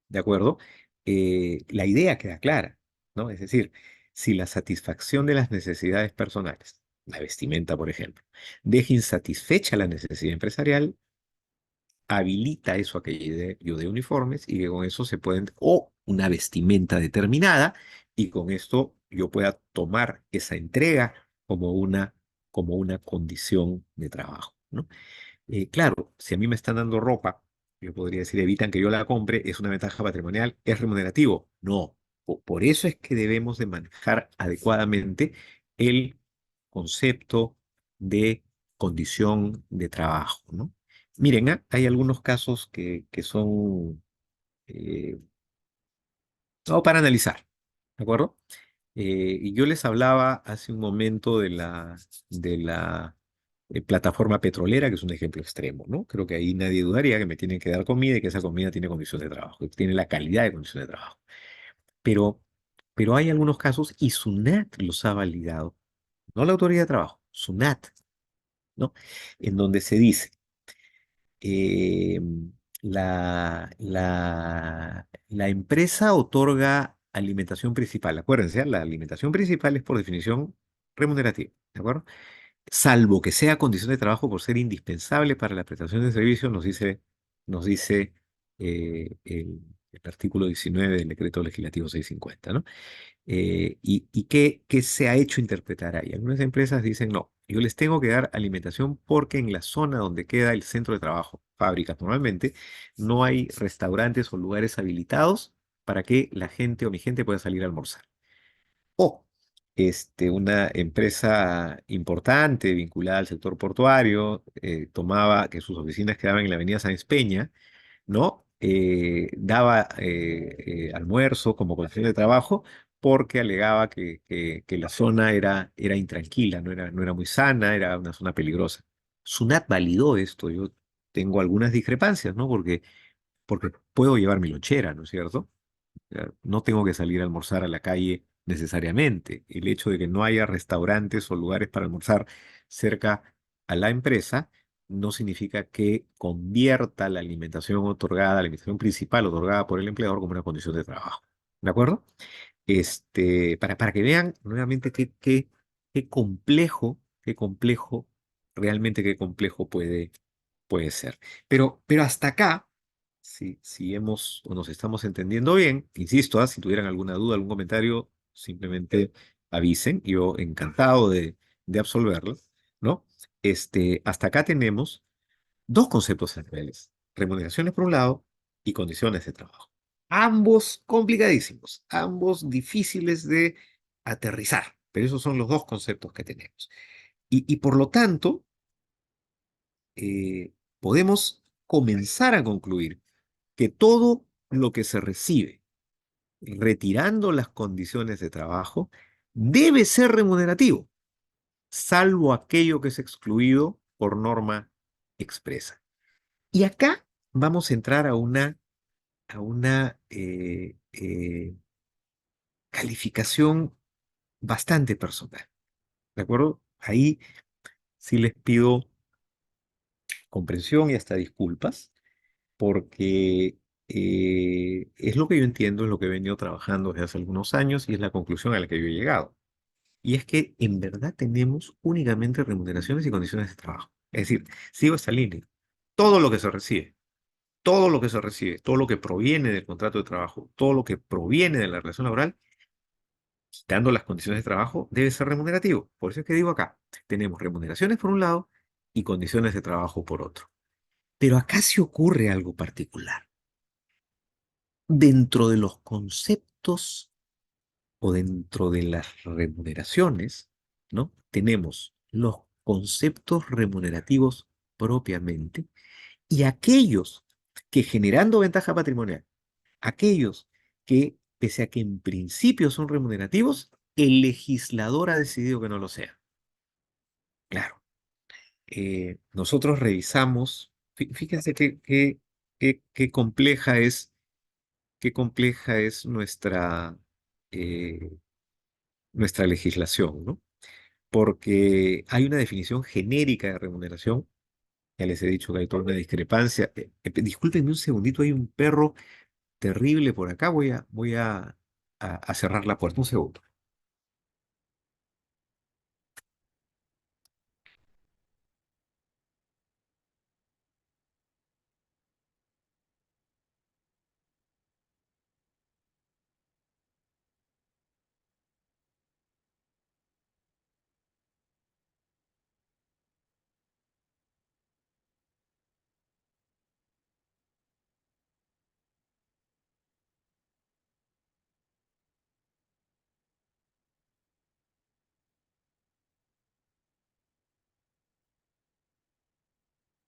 S2: ¿de acuerdo? La idea queda clara, ¿no? Es decir, si la satisfacción de las necesidades personales, la vestimenta, por ejemplo, deja insatisfecha la necesidad empresarial, habilita eso a que yo dé uniformes y que con eso se pueden, o una vestimenta determinada, y con esto yo pueda tomar esa entrega como una condición de trabajo, ¿no? Claro, si a mí me están dando ropa, yo podría decir, evitan que yo la compre, es una ventaja patrimonial, es remunerativo. No, por eso es que debemos de manejar adecuadamente el concepto de condición de trabajo, ¿no? Miren, hay algunos casos que son, eh, no, para analizar, ¿de acuerdo? Y yo les hablaba hace un momento de la plataforma petrolera, que es un ejemplo extremo, ¿no? Creo que ahí nadie dudaría que me tienen que dar comida y que esa comida tiene condiciones de trabajo, que tiene la calidad de condiciones de trabajo. Pero, pero hay algunos casos, y SUNAT los ha validado, no la autoridad de trabajo, SUNAT, ¿no? En donde se dice, eh, la empresa otorga alimentación principal. Acuérdense, la alimentación principal es por definición remunerativa, ¿de acuerdo? Salvo que sea condición de trabajo por ser indispensable para la prestación de servicio, nos dice el artículo 19 del decreto legislativo 650, ¿no? ¿Y qué se ha hecho interpretar ahí? Algunas empresas dicen, no, yo les tengo que dar alimentación porque en la zona donde queda el centro de trabajo, fábricas normalmente, no hay restaurantes o lugares habilitados para que la gente o mi gente pueda salir a almorzar. O una empresa importante vinculada al sector portuario, tomaba que sus oficinas quedaban en la avenida Sáenz Peña, ¿no? Daba almuerzo como condición de trabajo porque alegaba que la zona era intranquila, no era muy sana, era una zona peligrosa. SUNAT validó esto, yo tengo algunas discrepancias, ¿no? Porque puedo llevar mi lonchera, ¿no es cierto? Sea, no tengo que salir a almorzar a la calle necesariamente. El hecho de que no haya restaurantes o lugares para almorzar cerca a la empresa no significa que convierta la alimentación otorgada, la alimentación principal otorgada por el empleador como una condición de trabajo. ¿De acuerdo? Para que vean nuevamente qué complejo, realmente qué complejo puede ser. Pero hasta acá, si hemos o nos estamos entendiendo bien, insisto, si tuvieran alguna duda, algún comentario, simplemente avisen, yo encantado de absolverlos, ¿no? Hasta acá tenemos dos conceptos centrales, remuneraciones por un lado y condiciones de trabajo. Ambos complicadísimos, ambos difíciles de aterrizar, pero esos son los dos conceptos que tenemos. Y por lo tanto, podemos comenzar a concluir que todo lo que se recibe retirando las condiciones de trabajo debe ser remunerativo, salvo aquello que es excluido por norma expresa. Y acá vamos a entrar a una calificación bastante personal, ¿de acuerdo? Ahí sí les pido comprensión y hasta disculpas, porque es lo que yo entiendo, es lo que he venido trabajando desde hace algunos años y es la conclusión a la que yo he llegado. Y es que en verdad tenemos únicamente remuneraciones y condiciones de trabajo. Es decir, sigo esta línea. Todo lo que se recibe, todo lo que se recibe, todo lo que proviene del contrato de trabajo, todo lo que proviene de la relación laboral, quitando las condiciones de trabajo, debe ser remunerativo. Por eso es que digo acá, tenemos remuneraciones por un lado y condiciones de trabajo por otro. Pero acá sí ocurre algo particular. Dentro de los conceptos o dentro de las remuneraciones, ¿no? Tenemos los conceptos remunerativos propiamente y aquellos que generando ventaja patrimonial, aquellos que, pese a que en principio son remunerativos, el legislador ha decidido que no lo sea. Claro, nosotros revisamos, fíjense qué compleja es nuestra legislación, ¿no? Porque hay una definición genérica de remuneración. Ya les he dicho que hay toda una discrepancia. Discúlpenme un segundito, hay un perro terrible por acá. Voy a cerrar la puerta. Un segundo.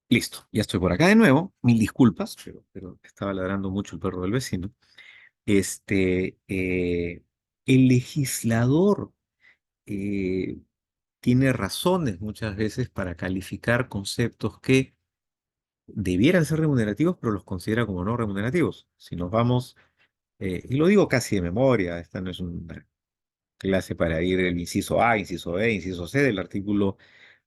S2: Listo, ya estoy por acá de nuevo. Mil disculpas, pero estaba ladrando mucho el perro del vecino. Este, eh, el legislador eh, tiene razones muchas veces para calificar conceptos que debieran ser remunerativos, pero los considera como no remunerativos. Si nos vamos, y lo digo casi de memoria, esta no es una clase para ir el inciso A, inciso B, inciso C del artículo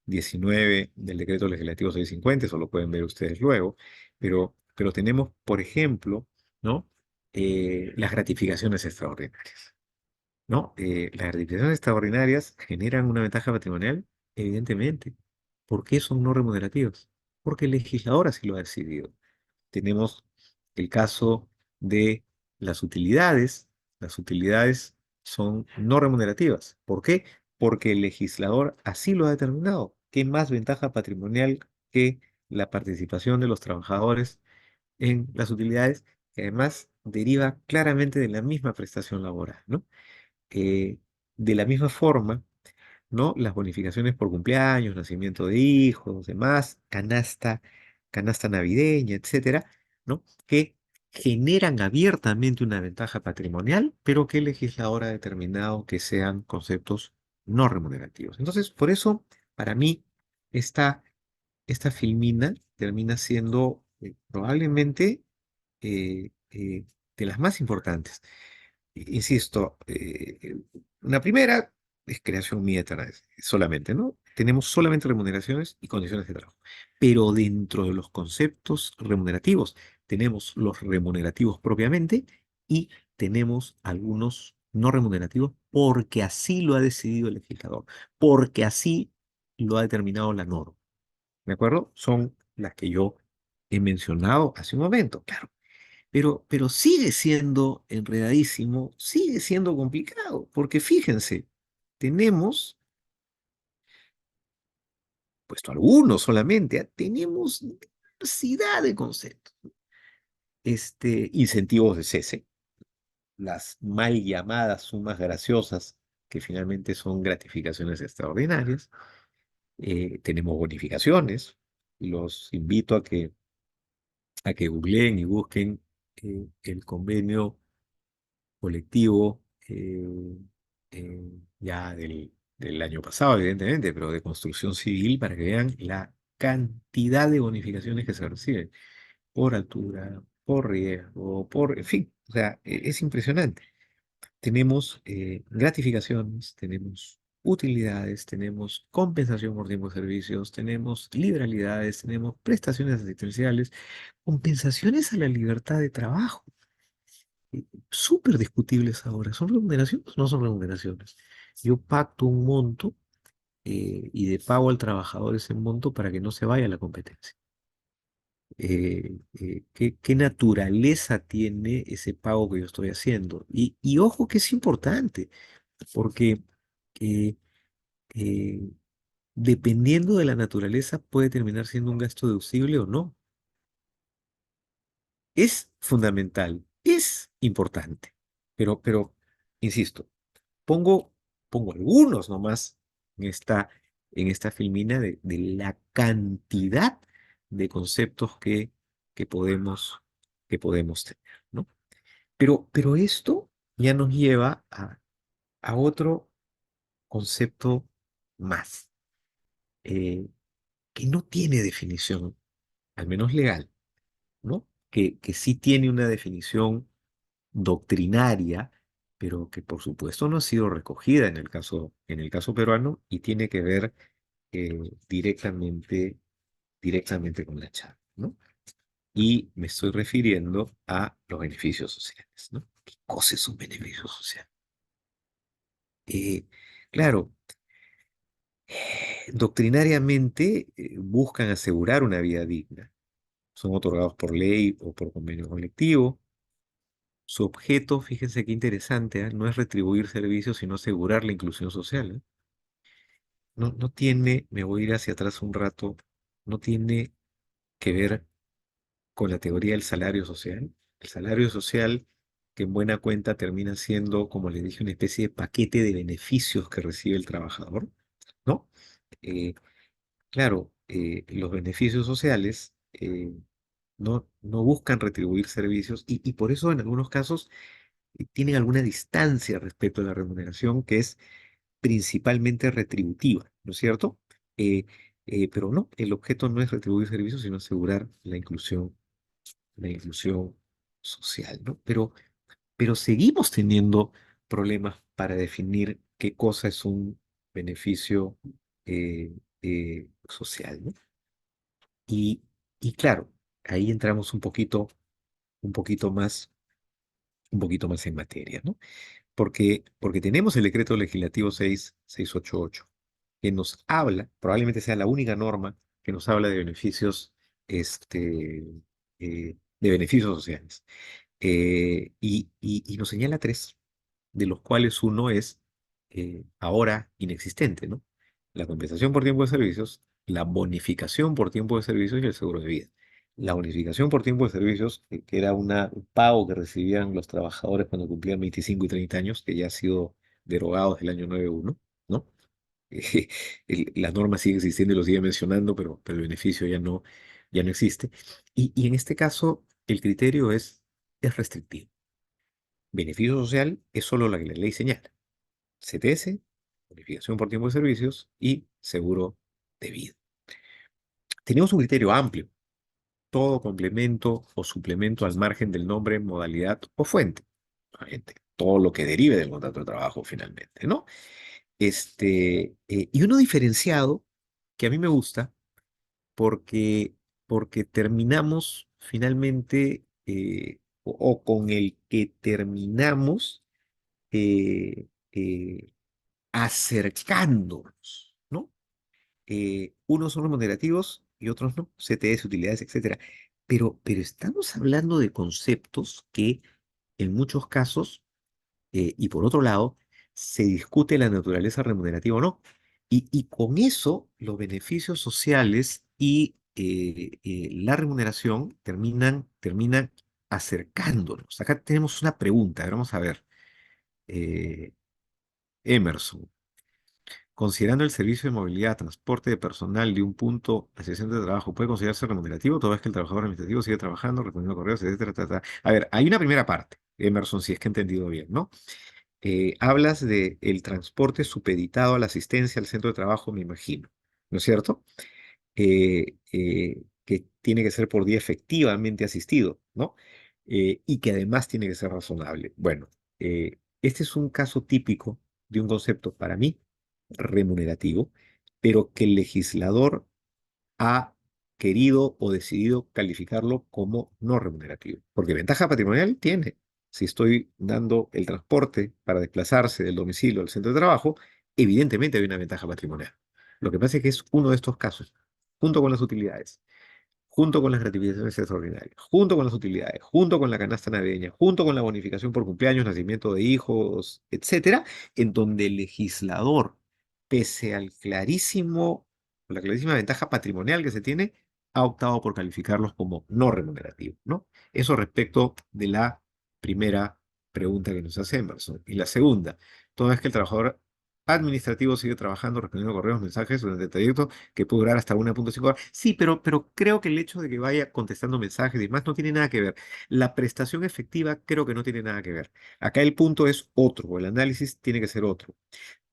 S2: 19 del decreto legislativo 650, eso lo pueden ver ustedes luego, pero tenemos, por ejemplo, ¿no? Las gratificaciones extraordinarias, ¿no? Las gratificaciones extraordinarias generan una ventaja patrimonial, evidentemente. ¿Por qué son no remunerativas? Porque el legislador así lo ha decidido. Tenemos el caso de las utilidades. Las utilidades son no remunerativas. ¿Por qué? Porque el legislador así lo ha determinado. ¿Qué más ventaja patrimonial que la participación de los trabajadores en las utilidades, que además deriva claramente de la misma prestación laboral, ¿no? Eh, De la misma forma, ¿no? Las bonificaciones por cumpleaños, nacimiento de hijos, demás, canasta navideña, etcétera, ¿no? Que generan abiertamente una ventaja patrimonial, pero que el legislador ha determinado que sean conceptos no remunerativos. Entonces, por eso, para mí, esta, esta filmina termina siendo probablemente de las más importantes. Insisto, la primera es creación mía solamente, ¿no? Tenemos solamente remuneraciones y condiciones de trabajo. Pero dentro de los conceptos remunerativos, tenemos los remunerativos propiamente y tenemos algunos no remunerativos porque así lo ha decidido el legislador, porque así lo ha determinado la norma. ¿De acuerdo? Son las que yo he mencionado hace un momento. Claro, pero sigue siendo enredadísimo, sigue siendo complicado, porque fíjense, tenemos, puesto algunos solamente, tenemos diversidad de conceptos. Incentivos de cese, las mal llamadas sumas graciosas, que finalmente son gratificaciones extraordinarias. Tenemos bonificaciones. Los invito a que googleen y busquen el convenio colectivo ya del año pasado, evidentemente, pero de construcción civil para que vean la cantidad de bonificaciones que se reciben por altura, por riesgo, en fin, o sea, es impresionante. Tenemos gratificaciones, tenemos utilidades, tenemos compensación por tiempo de servicios, tenemos liberalidades, tenemos prestaciones asistenciales, compensaciones a la libertad de trabajo súper discutibles ahora. ¿Son remuneraciones o no son remuneraciones? Yo pacto un monto y de pago al trabajador ese monto para que no se vaya a la competencia. ¿Qué naturaleza tiene ese pago que yo estoy haciendo? Y ojo que es importante, porque eh, eh, dependiendo de la naturaleza puede terminar siendo un gasto deducible o no. Es fundamental, es importante, pero insisto, Pongo, pongo algunos nomás en esta filmina de la cantidad de conceptos que podemos, que podemos tener, ¿no? Pero esto ya nos lleva a otro concepto más, eh, que no tiene definición, al menos legal, ¿no? Que sí tiene una definición doctrinaria, pero que por supuesto no ha sido recogida en el caso peruano y tiene que ver directamente, directamente con la charla, ¿no? Y me estoy refiriendo a los beneficios sociales, ¿no? ¿Qué cosa es un beneficio social? Eh, claro, doctrinariamente buscan asegurar una vida digna. Son otorgados por ley o por convenio colectivo. Su objeto, fíjense qué interesante, ¿eh? No es retribuir servicios, sino asegurar la inclusión social, ¿eh? No tiene, me voy a ir hacia atrás un rato, no tiene que ver con la teoría del salario social. El salario social, que en buena cuenta termina siendo, como les dije, una especie de paquete de beneficios que recibe el trabajador, ¿no? Eh, claro, los beneficios sociales no buscan retribuir servicios y por eso en algunos casos tienen alguna distancia respecto a la remuneración que es principalmente retributiva, ¿no es cierto? Eh, pero no, el objeto no es retribuir servicios, sino asegurar la inclusión social, ¿no? Pero seguimos teniendo problemas para definir qué cosa es un beneficio social, ¿no? Y, y claro, ahí entramos un poquito más, un poquito más en materia, ¿no? Porque tenemos el decreto legislativo 688, que nos habla, probablemente sea la única norma que nos habla de beneficios, de beneficios sociales. Y nos señala tres, de los cuales uno es ahora inexistente, ¿no? La compensación por tiempo de servicios, la bonificación por tiempo de servicios y el seguro de vida. La bonificación por tiempo de servicios, que era un pago que recibían los trabajadores cuando cumplían 25 y 30 años, que ya ha sido derogados del año 91, ¿no? La norma sigue existiendo y lo sigue mencionando, pero el beneficio ya no existe. Y en este caso, el criterio es restrictivo. Beneficio social es solo lo que la ley señala. CTS, bonificación por tiempo de servicios y seguro de vida. Tenemos un criterio amplio, todo complemento o suplemento al margen del nombre, modalidad o fuente. Obviamente, todo lo que derive del contrato de trabajo finalmente, ¿no? Y uno diferenciado que a mí me gusta porque, porque terminamos finalmente, o con el que terminamos eh, acercándonos, ¿no? Unos son remunerativos y otros no, CTS, utilidades, etcétera. Pero estamos hablando de conceptos que en muchos casos, y por otro lado, se discute la naturaleza remunerativa o no. Y con eso, los beneficios sociales y la remuneración terminan acercándonos. Acá tenemos una pregunta, vamos a ver. Eh, Emerson. Considerando el servicio de movilidad, transporte de personal de un punto hacia el centro de trabajo, ¿puede considerarse remunerativo toda vez que el trabajador administrativo sigue trabajando, respondiendo correos, etcétera, etcétera? A ver, hay una primera parte, Emerson, si es que he entendido bien, ¿no? Hablas de el transporte supeditado a la asistencia al centro de trabajo, me imagino, ¿no es cierto? Que tiene que ser por día efectivamente asistido, ¿no? Y que además tiene que ser razonable. Bueno, este es un caso típico de un concepto para mí remunerativo, pero que el legislador ha querido o decidido calificarlo como no remunerativo. Porque ventaja patrimonial tiene. Si estoy dando el transporte para desplazarse del domicilio al centro de trabajo, evidentemente hay una ventaja patrimonial. Lo que pasa es que es uno de estos casos, junto con las utilidades, junto con las gratificaciones extraordinarias, junto con las utilidades, junto con la canasta navideña, junto con la bonificación por cumpleaños, nacimiento de hijos, etcétera, en donde el legislador, pese la clarísima ventaja patrimonial que se tiene, ha optado por calificarlos como no remunerativos, ¿no? Eso respecto de la primera pregunta que nos hace Emerson. Y la segunda, toda vez que el trabajador administrativo sigue trabajando, respondiendo correos, mensajes durante el trayecto, que puede durar hasta 1,5 horas. Sí, pero creo que el hecho de que vaya contestando mensajes y demás no tiene nada que ver. La prestación efectiva creo que no tiene nada que ver. Acá el punto es otro, o el análisis tiene que ser otro.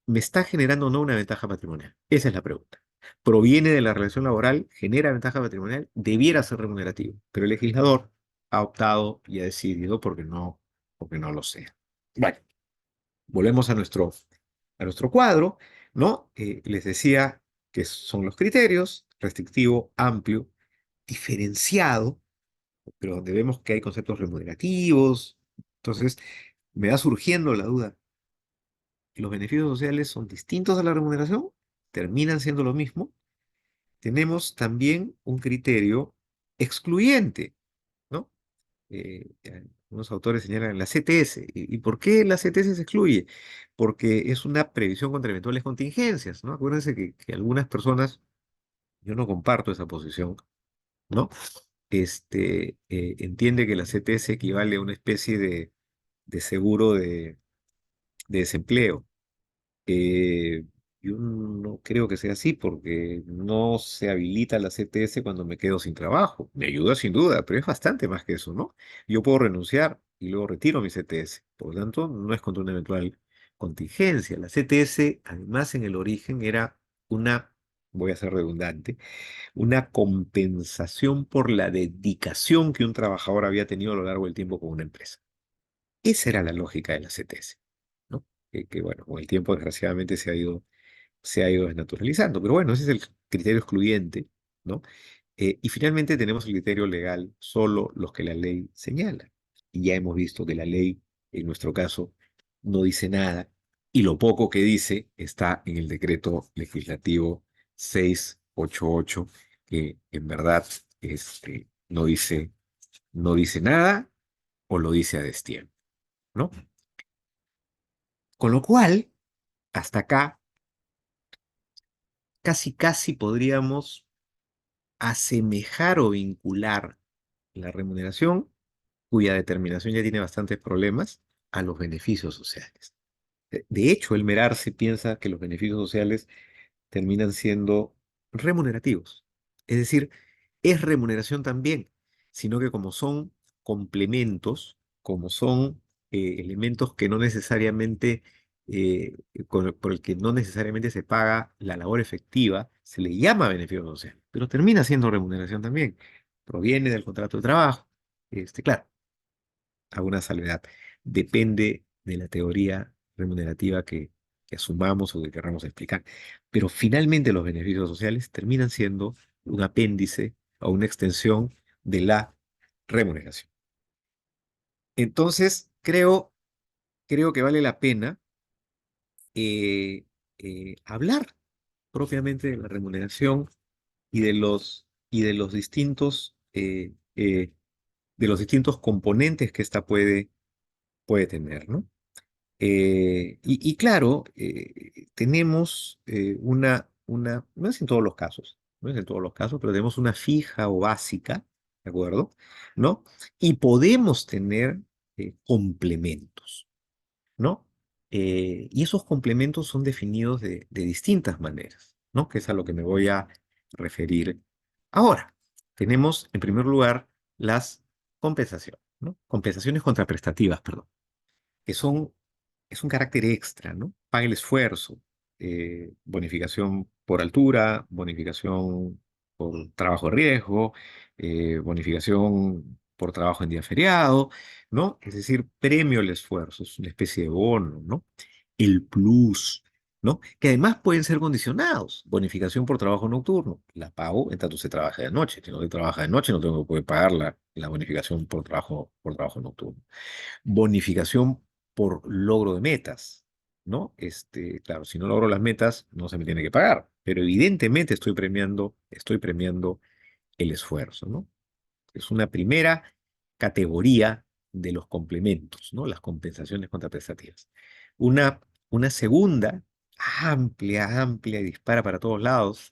S2: ¿Me está generando o no una ventaja patrimonial? Esa es la pregunta. ¿Proviene de la relación laboral? ¿Genera ventaja patrimonial? Debiera ser remunerativo, pero el legislador ha optado y ha decidido porque no lo sea. Bueno, volvemos a nuestro cuadro, ¿no? Les decía que son los criterios, restrictivo, amplio, diferenciado, pero donde vemos que hay conceptos remunerativos. Entonces, me va surgiendo la duda, ¿los beneficios sociales son distintos a la remuneración? ¿Terminan siendo lo mismo? Tenemos también un criterio excluyente, ¿no? Unos autores señalan la CTS. ¿Y por qué la CTS se excluye? Porque es una previsión contra eventuales contingencias, ¿no? Acuérdense que algunas personas, yo no comparto esa posición, ¿no? Entiende que la CTS equivale a una especie de seguro de desempleo. Eh, yo no creo que sea así porque no se habilita la CTS cuando me quedo sin trabajo. Me ayuda sin duda, pero es bastante más que eso, ¿no? Yo puedo renunciar y luego retiro mi CTS. Por lo tanto, no es contra una eventual contingencia. La CTS, además, en el origen era una, voy a ser redundante, una compensación por la dedicación que un trabajador había tenido a lo largo del tiempo con una empresa. Esa era la lógica de la CTS, ¿no? Bueno, con el tiempo desgraciadamente se ha ido desnaturalizando, pero bueno, ese es el criterio excluyente, ¿no? Y finalmente tenemos el criterio legal, solo los que la ley señala. Y ya hemos visto que la ley, en nuestro caso, no dice nada, y lo poco que dice está en el decreto legislativo 688, que en verdad no dice nada o lo dice a destiempo, ¿no? Con lo cual, hasta acá, casi podríamos asemejar o vincular la remuneración, cuya determinación ya tiene bastantes problemas, a los beneficios sociales. De hecho, el Merarse piensa que los beneficios sociales terminan siendo remunerativos. Es decir, es remuneración también, sino que como son complementos, como son elementos que no necesariamente, por el que no necesariamente se paga la labor efectiva, se le llama beneficio social, pero termina siendo remuneración también. Proviene del contrato de trabajo. Claro, a una salvedad. Depende de la teoría remunerativa que asumamos o que querramos explicar. Pero finalmente los beneficios sociales terminan siendo un apéndice o una extensión de la remuneración. Entonces, creo que vale la pena eh, hablar propiamente de la remuneración y de los distintos componentes que ésta puede tener, ¿no? Y claro, tenemos no es en todos los casos, no es en todos los casos, pero tenemos una fija o básica, ¿de acuerdo? ¿No? Y podemos tener complementos, ¿no? Y esos complementos son definidos de distintas maneras, ¿no? Que es a lo que me voy a referir ahora. Tenemos, en primer lugar, las compensaciones, ¿no? Compensaciones contraprestativas, perdón, que es un carácter extra, ¿no? Paga el esfuerzo, bonificación por altura, bonificación por trabajo de riesgo, bonificación por trabajo en día feriado, ¿no? Es decir, premio al esfuerzo, es una especie de bono, ¿no? El plus, ¿no? Que además pueden ser condicionados. Bonificación por trabajo nocturno, la pago en tanto se trabaja de noche. Si no se trabaja de noche, no tengo que poder pagar la bonificación por trabajo nocturno. Bonificación por logro de metas, ¿no? Claro, si no logro las metas, no se me tiene que pagar, pero evidentemente estoy premiando el esfuerzo, ¿no? Es una primera categoría de los complementos, ¿no? Las compensaciones contraprestativas. Una, una segunda amplia, amplia y dispara para todos lados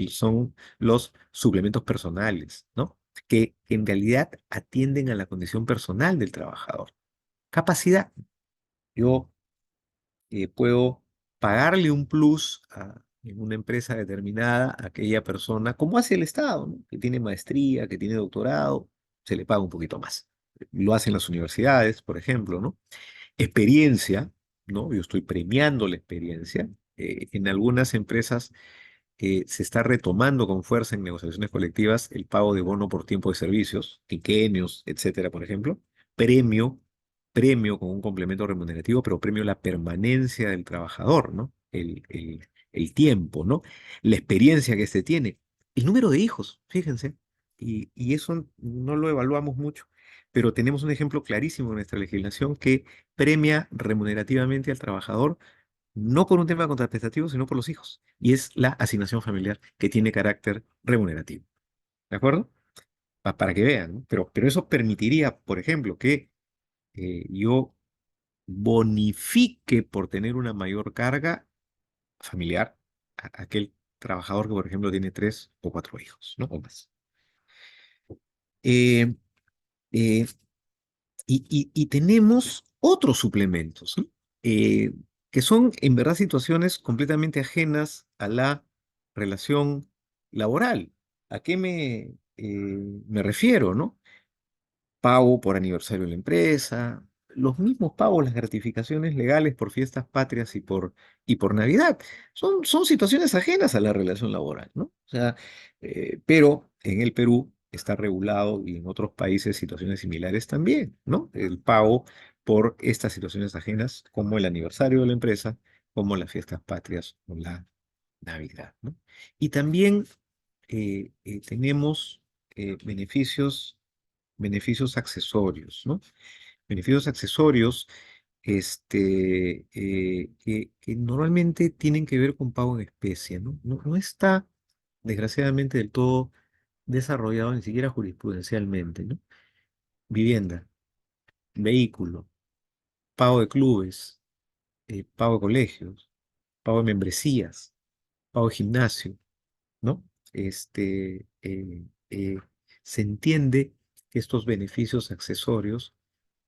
S2: son los suplementos personales, ¿no? Que en realidad atienden a la condición personal del trabajador. Capacidad. Yo puedo pagarle un plus en una empresa determinada a aquella persona, como hace el Estado, ¿no? Que tiene maestría, que tiene doctorado, se le paga un poquito más. Lo hacen las universidades, por ejemplo, ¿no? Experiencia, ¿no? Yo estoy premiando la experiencia. En algunas empresas se está retomando con fuerza en negociaciones colectivas el pago de bono por tiempo de servicios, quinquenios, etcétera, por ejemplo. Premio, premio con un complemento remunerativo, pero premio la permanencia del trabajador, ¿no? El tiempo, ¿no? La experiencia que se tiene. El número de hijos, fíjense. Y eso no lo evaluamos mucho, pero tenemos un ejemplo clarísimo en nuestra legislación que premia remunerativamente al trabajador no por un tema contraprestativo, sino por los hijos. Y es la asignación familiar que tiene carácter remunerativo. ¿De acuerdo? Para que vean, ¿no? Pero eso permitiría, por ejemplo, que yo bonifique por tener una mayor carga familiar a aquel trabajador que, por ejemplo, tiene 3 o 4 hijos, ¿no? O más. Eh, eh, y tenemos otros suplementos, ¿no? Eh, que son en verdad situaciones completamente ajenas a la relación laboral. ¿A qué me refiero, no? Pago por aniversario de la empresa, los mismos pagos, las gratificaciones legales por fiestas patrias y por Navidad. Son situaciones ajenas a la relación laboral, ¿no? O sea, pero en el Perú está regulado y en otros países situaciones similares también, ¿no? El pago por estas situaciones ajenas, como el aniversario de la empresa, como las fiestas patrias o la Navidad, ¿no? Y también tenemos beneficios accesorios, ¿no? Beneficios accesorios que normalmente tienen que ver con pago en especie, ¿no? No está, desgraciadamente, del todo desarrollado ni siquiera jurisprudencialmente, ¿no? Vivienda, vehículo, pago de clubes, pago de colegios, pago de membresías, pago de gimnasio, ¿no? Se entiende que estos beneficios accesorios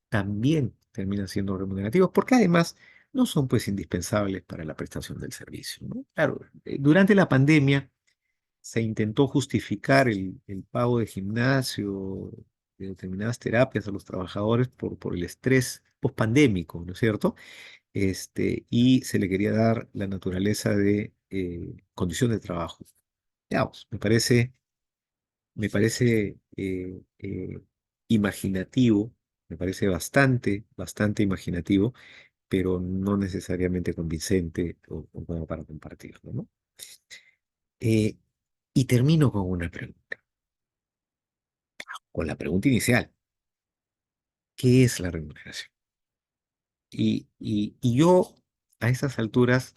S2: también terminan siendo remunerativos, porque además no son pues indispensables para la prestación del servicio, ¿no? Claro, durante la pandemia se intentó justificar el pago de gimnasio, de determinadas terapias a los trabajadores por el estrés pospandémico, ¿no es cierto? Y se le quería dar la naturaleza de condición de trabajo. Veamos, me parece imaginativo, me parece bastante, bastante imaginativo, pero no necesariamente convincente o como para compartirlo, ¿no? Eh, y termino con una pregunta, con la pregunta inicial. ¿Qué es la remuneración? Y yo a estas alturas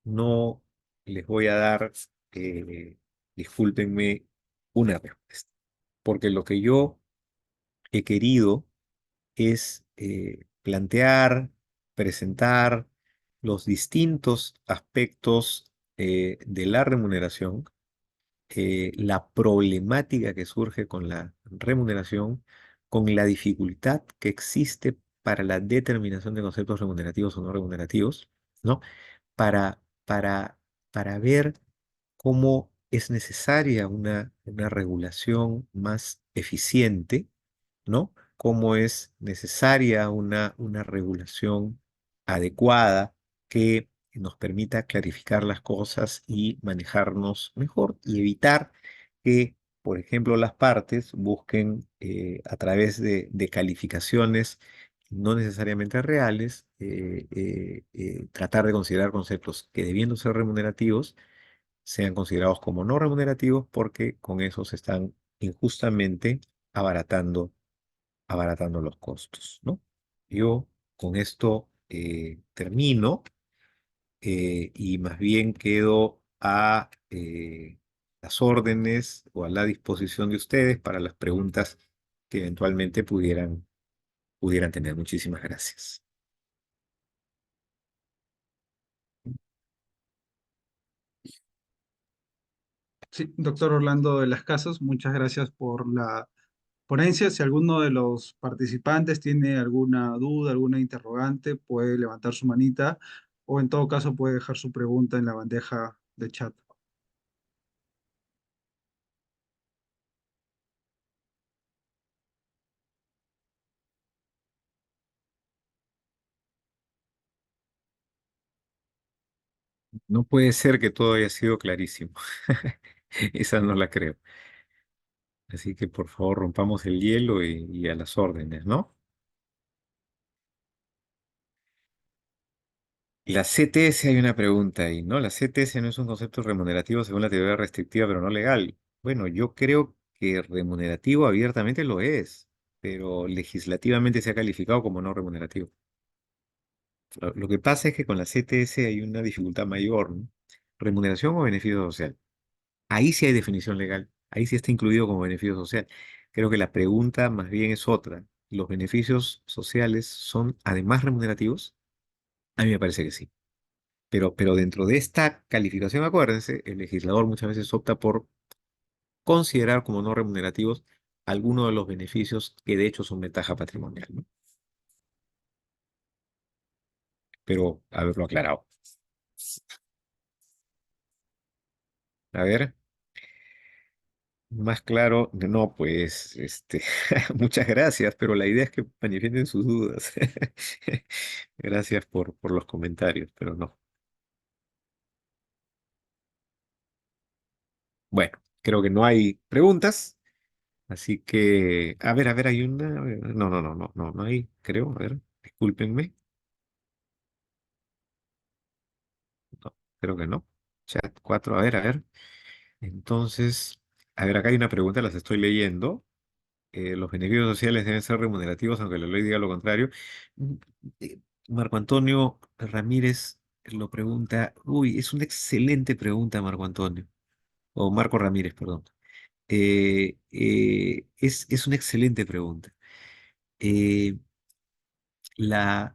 S2: no les voy a dar, eh, discúlpenme, una respuesta, porque lo que yo he querido es plantear, presentar los distintos aspectos de la remuneración, la problemática que surge con la remuneración, con la dificultad que existe para la determinación de conceptos remunerativos o no remunerativos, ¿no? Para, para, para ver cómo es necesaria una regulación más eficiente, ¿no? Cómo es necesaria una regulación adecuada que nos permita clarificar las cosas y manejarnos mejor y evitar que, por ejemplo, las partes busquen a través de calificaciones no necesariamente reales, tratar de considerar conceptos que debiendo ser remunerativos sean considerados como no remunerativos porque con eso se están injustamente abaratando los costos, ¿no? Yo con esto termino y más bien quedo a las órdenes o a la disposición de ustedes para las preguntas que eventualmente pudieran tener. Muchísimas gracias.
S1: Sí, doctor Orlando de las Casas, muchas gracias por la ponencia. Si alguno de los participantes tiene alguna duda, alguna interrogante, puede levantar su manita o en todo caso puede dejar su pregunta en la bandeja de chat.
S2: No puede ser que todo haya sido clarísimo. Esa no la creo. Así que por favor rompamos el hielo y a las órdenes, ¿no? La CTS, hay una pregunta ahí, ¿no? La CTS no es un concepto remunerativo según la teoría restrictiva, pero no legal. Bueno, yo creo que remunerativo abiertamente lo es, pero legislativamente se ha calificado como no remunerativo. Lo que pasa es que con la CTS hay una dificultad mayor, ¿no? ¿Remuneración o beneficio social? Ahí sí hay definición legal, ahí sí está incluido como beneficio social. Creo que la pregunta más bien es otra. ¿Los beneficios sociales son además remunerativos? A mí me parece que sí. Pero dentro de esta calificación, acuérdense, el legislador muchas veces opta por considerar como no remunerativos algunos de los beneficios que de hecho son ventaja patrimonial, ¿no? Pero haberlo aclarado. A ver, más claro, no, pues, muchas gracias, pero la idea es que manifiesten sus dudas. Gracias por los comentarios, pero no. Bueno, creo que no hay preguntas, así que, a ver, hay una. No, no, no, no, no, no hay, creo, a ver, discúlpenme. No, creo que no. Chat 4, a ver. Entonces, a ver, acá hay una pregunta, las estoy leyendo. Los beneficios sociales deben ser remunerativos, aunque la ley diga lo contrario. Mm, Marco Antonio Ramírez lo pregunta. Uy, es una excelente pregunta, Marco Antonio. O Marco Ramírez, perdón. Es una excelente pregunta. Eh, la,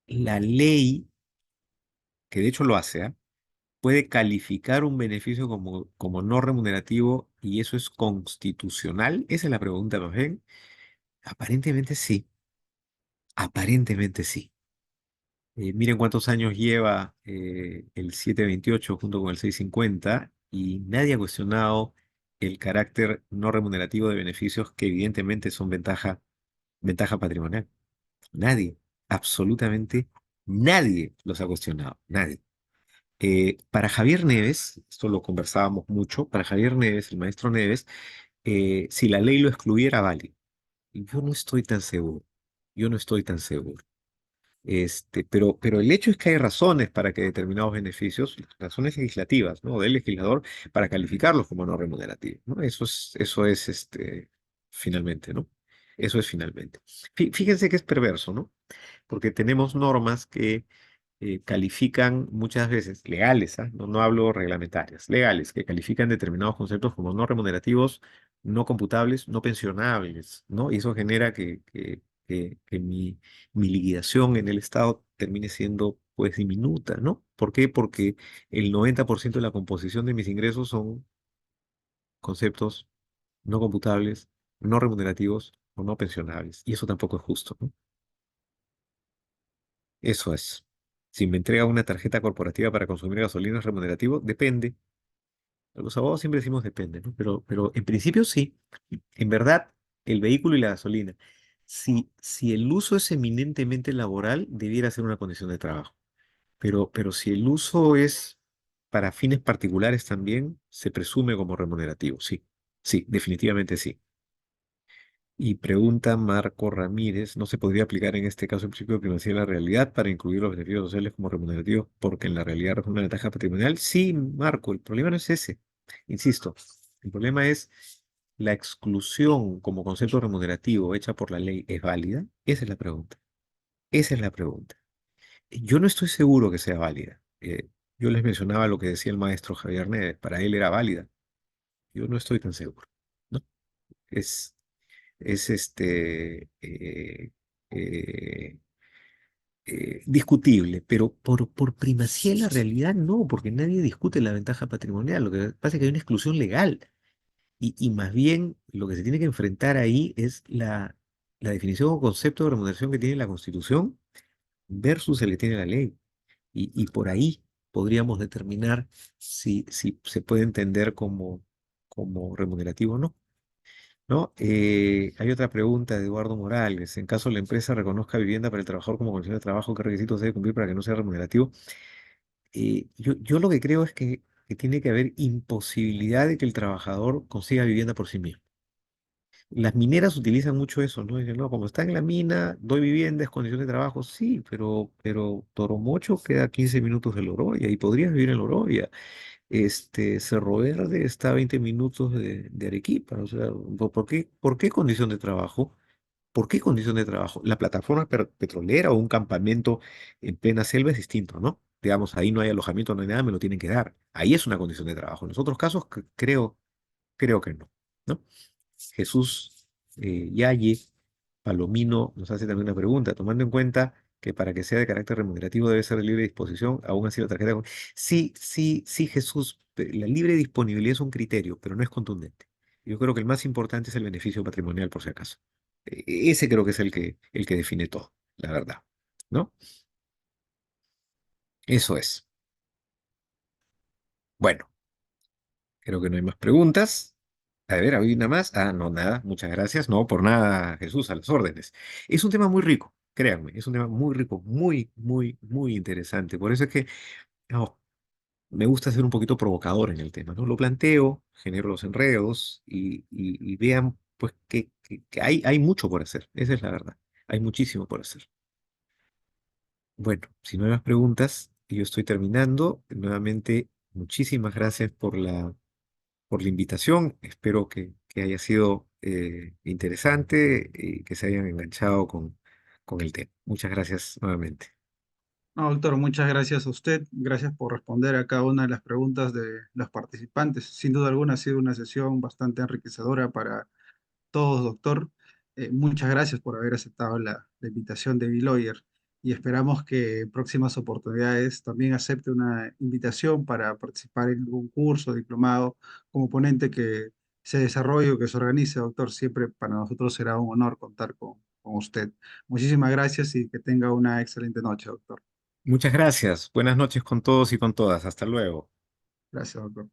S2: la ley, que de hecho lo hace, ¿ah? Puede calificar un beneficio como no remunerativo y eso es constitucional. Esa es la pregunta, ¿no ven? Aparentemente sí, aparentemente sí. Miren cuántos años lleva el 728 junto con el 650 y nadie ha cuestionado el carácter no remunerativo de beneficios que evidentemente son ventaja patrimonial. Nadie, absolutamente nadie los ha cuestionado, nadie. Para Javier Neves, esto lo conversábamos mucho, para Javier Neves, el maestro Neves, si la ley lo excluyera, vale. Y yo no estoy tan seguro, yo no estoy tan seguro. Pero el hecho es que hay razones para que determinados beneficios, razones legislativas, ¿no? Del legislador para calificarlos como no remunerativos, ¿no? Eso es, finalmente, ¿no? Eso es finalmente. Fíjense que es perverso, ¿no? Porque tenemos normas que califican muchas veces, legales, ¿ah? No, no hablo reglamentarias, legales, que califican determinados conceptos como no remunerativos, no computables, no pensionables, ¿no? Y eso genera que mi liquidación en el Estado termine siendo, pues, diminuta, ¿no? ¿Por qué? Porque el 90% de la composición de mis ingresos son conceptos no computables, no remunerativos o no pensionables. Y eso tampoco es justo, ¿no? Eso es. Si me entrega una tarjeta corporativa para consumir gasolina es remunerativo, depende. Los abogados siempre decimos depende, ¿no? Pero en principio sí. En verdad, el vehículo y la gasolina, si el uso es eminentemente laboral, debiera ser una condición de trabajo. Pero si el uso es para fines particulares también, se presume como remunerativo, sí. Sí, definitivamente sí. Y pregunta Marco Ramírez, ¿no se podría aplicar en este caso el principio de primacía de la realidad para incluir los beneficios sociales como remunerativos porque en la realidad es una ventaja patrimonial? Sí, Marco, el problema no es ese. Insisto, el problema es la exclusión como concepto remunerativo hecha por la ley es válida. Esa es la pregunta. Esa es la pregunta. Yo no estoy seguro que sea válida. Yo les mencionaba lo que decía el maestro Javier Neves, para él era válida. Yo no estoy tan seguro, ¿no? Es, es eh, discutible, pero por primacía de la realidad no, porque nadie discute la ventaja patrimonial. Lo que pasa es que hay una exclusión legal y más bien lo que se tiene que enfrentar ahí es la definición o concepto de remuneración que tiene la Constitución versus el que tiene la ley. Y por ahí podríamos determinar si se puede entender como remunerativo o no. ¿No? Hay otra pregunta de Eduardo Morales. En caso la empresa reconozca vivienda para el trabajador como condición de trabajo, ¿qué requisitos debe cumplir para que no sea remunerativo? Yo lo que creo es que tiene que haber imposibilidad de que el trabajador consiga vivienda por sí mismo. Las mineras utilizan mucho eso, ¿no? Dicen, no, como está en la mina, doy vivienda, es condición de trabajo. Sí, pero Toromocho queda a 15 minutos de Loroya y podrías vivir en Loroya. Cerro Verde está a 20 minutos de Arequipa. O sea, ¿por qué condición de trabajo? ¿Por qué condición de trabajo? La plataforma petrolera o un campamento en plena selva es distinto, ¿no? Digamos, ahí no hay alojamiento, no hay nada, me lo tienen que dar. Ahí es una condición de trabajo. En los otros casos, creo que no, ¿no? Jesús Yaye Palomino nos hace también una pregunta, tomando en cuenta que para que sea de carácter remunerativo debe ser de libre disposición, aún así la tarjeta. Sí, sí, sí, Jesús, la libre disponibilidad es un criterio, pero no es contundente. Yo creo que el más importante es el beneficio patrimonial, por si acaso. Ese creo que es el que define todo, la verdad, ¿no? Eso es. Bueno, creo que no hay más preguntas. A ver, ¿hay una más? Ah, no, nada, muchas gracias. No, por nada, Jesús, a las órdenes. Es un tema muy rico, créanme, es un tema muy rico, muy, muy, muy interesante. Por eso es que no, me gusta ser un poquito provocador en el tema, ¿no? Lo planteo, genero los enredos y vean, pues, que hay mucho por hacer. Esa es la verdad. Hay muchísimo por hacer. Bueno, si no hay más preguntas, yo estoy terminando. Nuevamente, muchísimas gracias por la invitación. Espero que haya sido interesante y que se hayan enganchado con el tema. Muchas gracias nuevamente.
S1: No, doctor, muchas gracias a usted. Gracias por responder a cada una de las preguntas de los participantes. Sin duda alguna ha sido una sesión bastante enriquecedora para todos, doctor. Muchas gracias por haber aceptado la invitación de B-Lawyer y esperamos que en próximas oportunidades también acepte una invitación para participar en algún curso, diplomado, como ponente que se desarrolle o que se organice, doctor. Siempre para nosotros será un honor contar con usted. Muchísimas gracias y que tenga una excelente noche, doctor.
S2: Muchas gracias. Buenas noches con todos y con todas. Hasta luego.
S1: Gracias, doctor.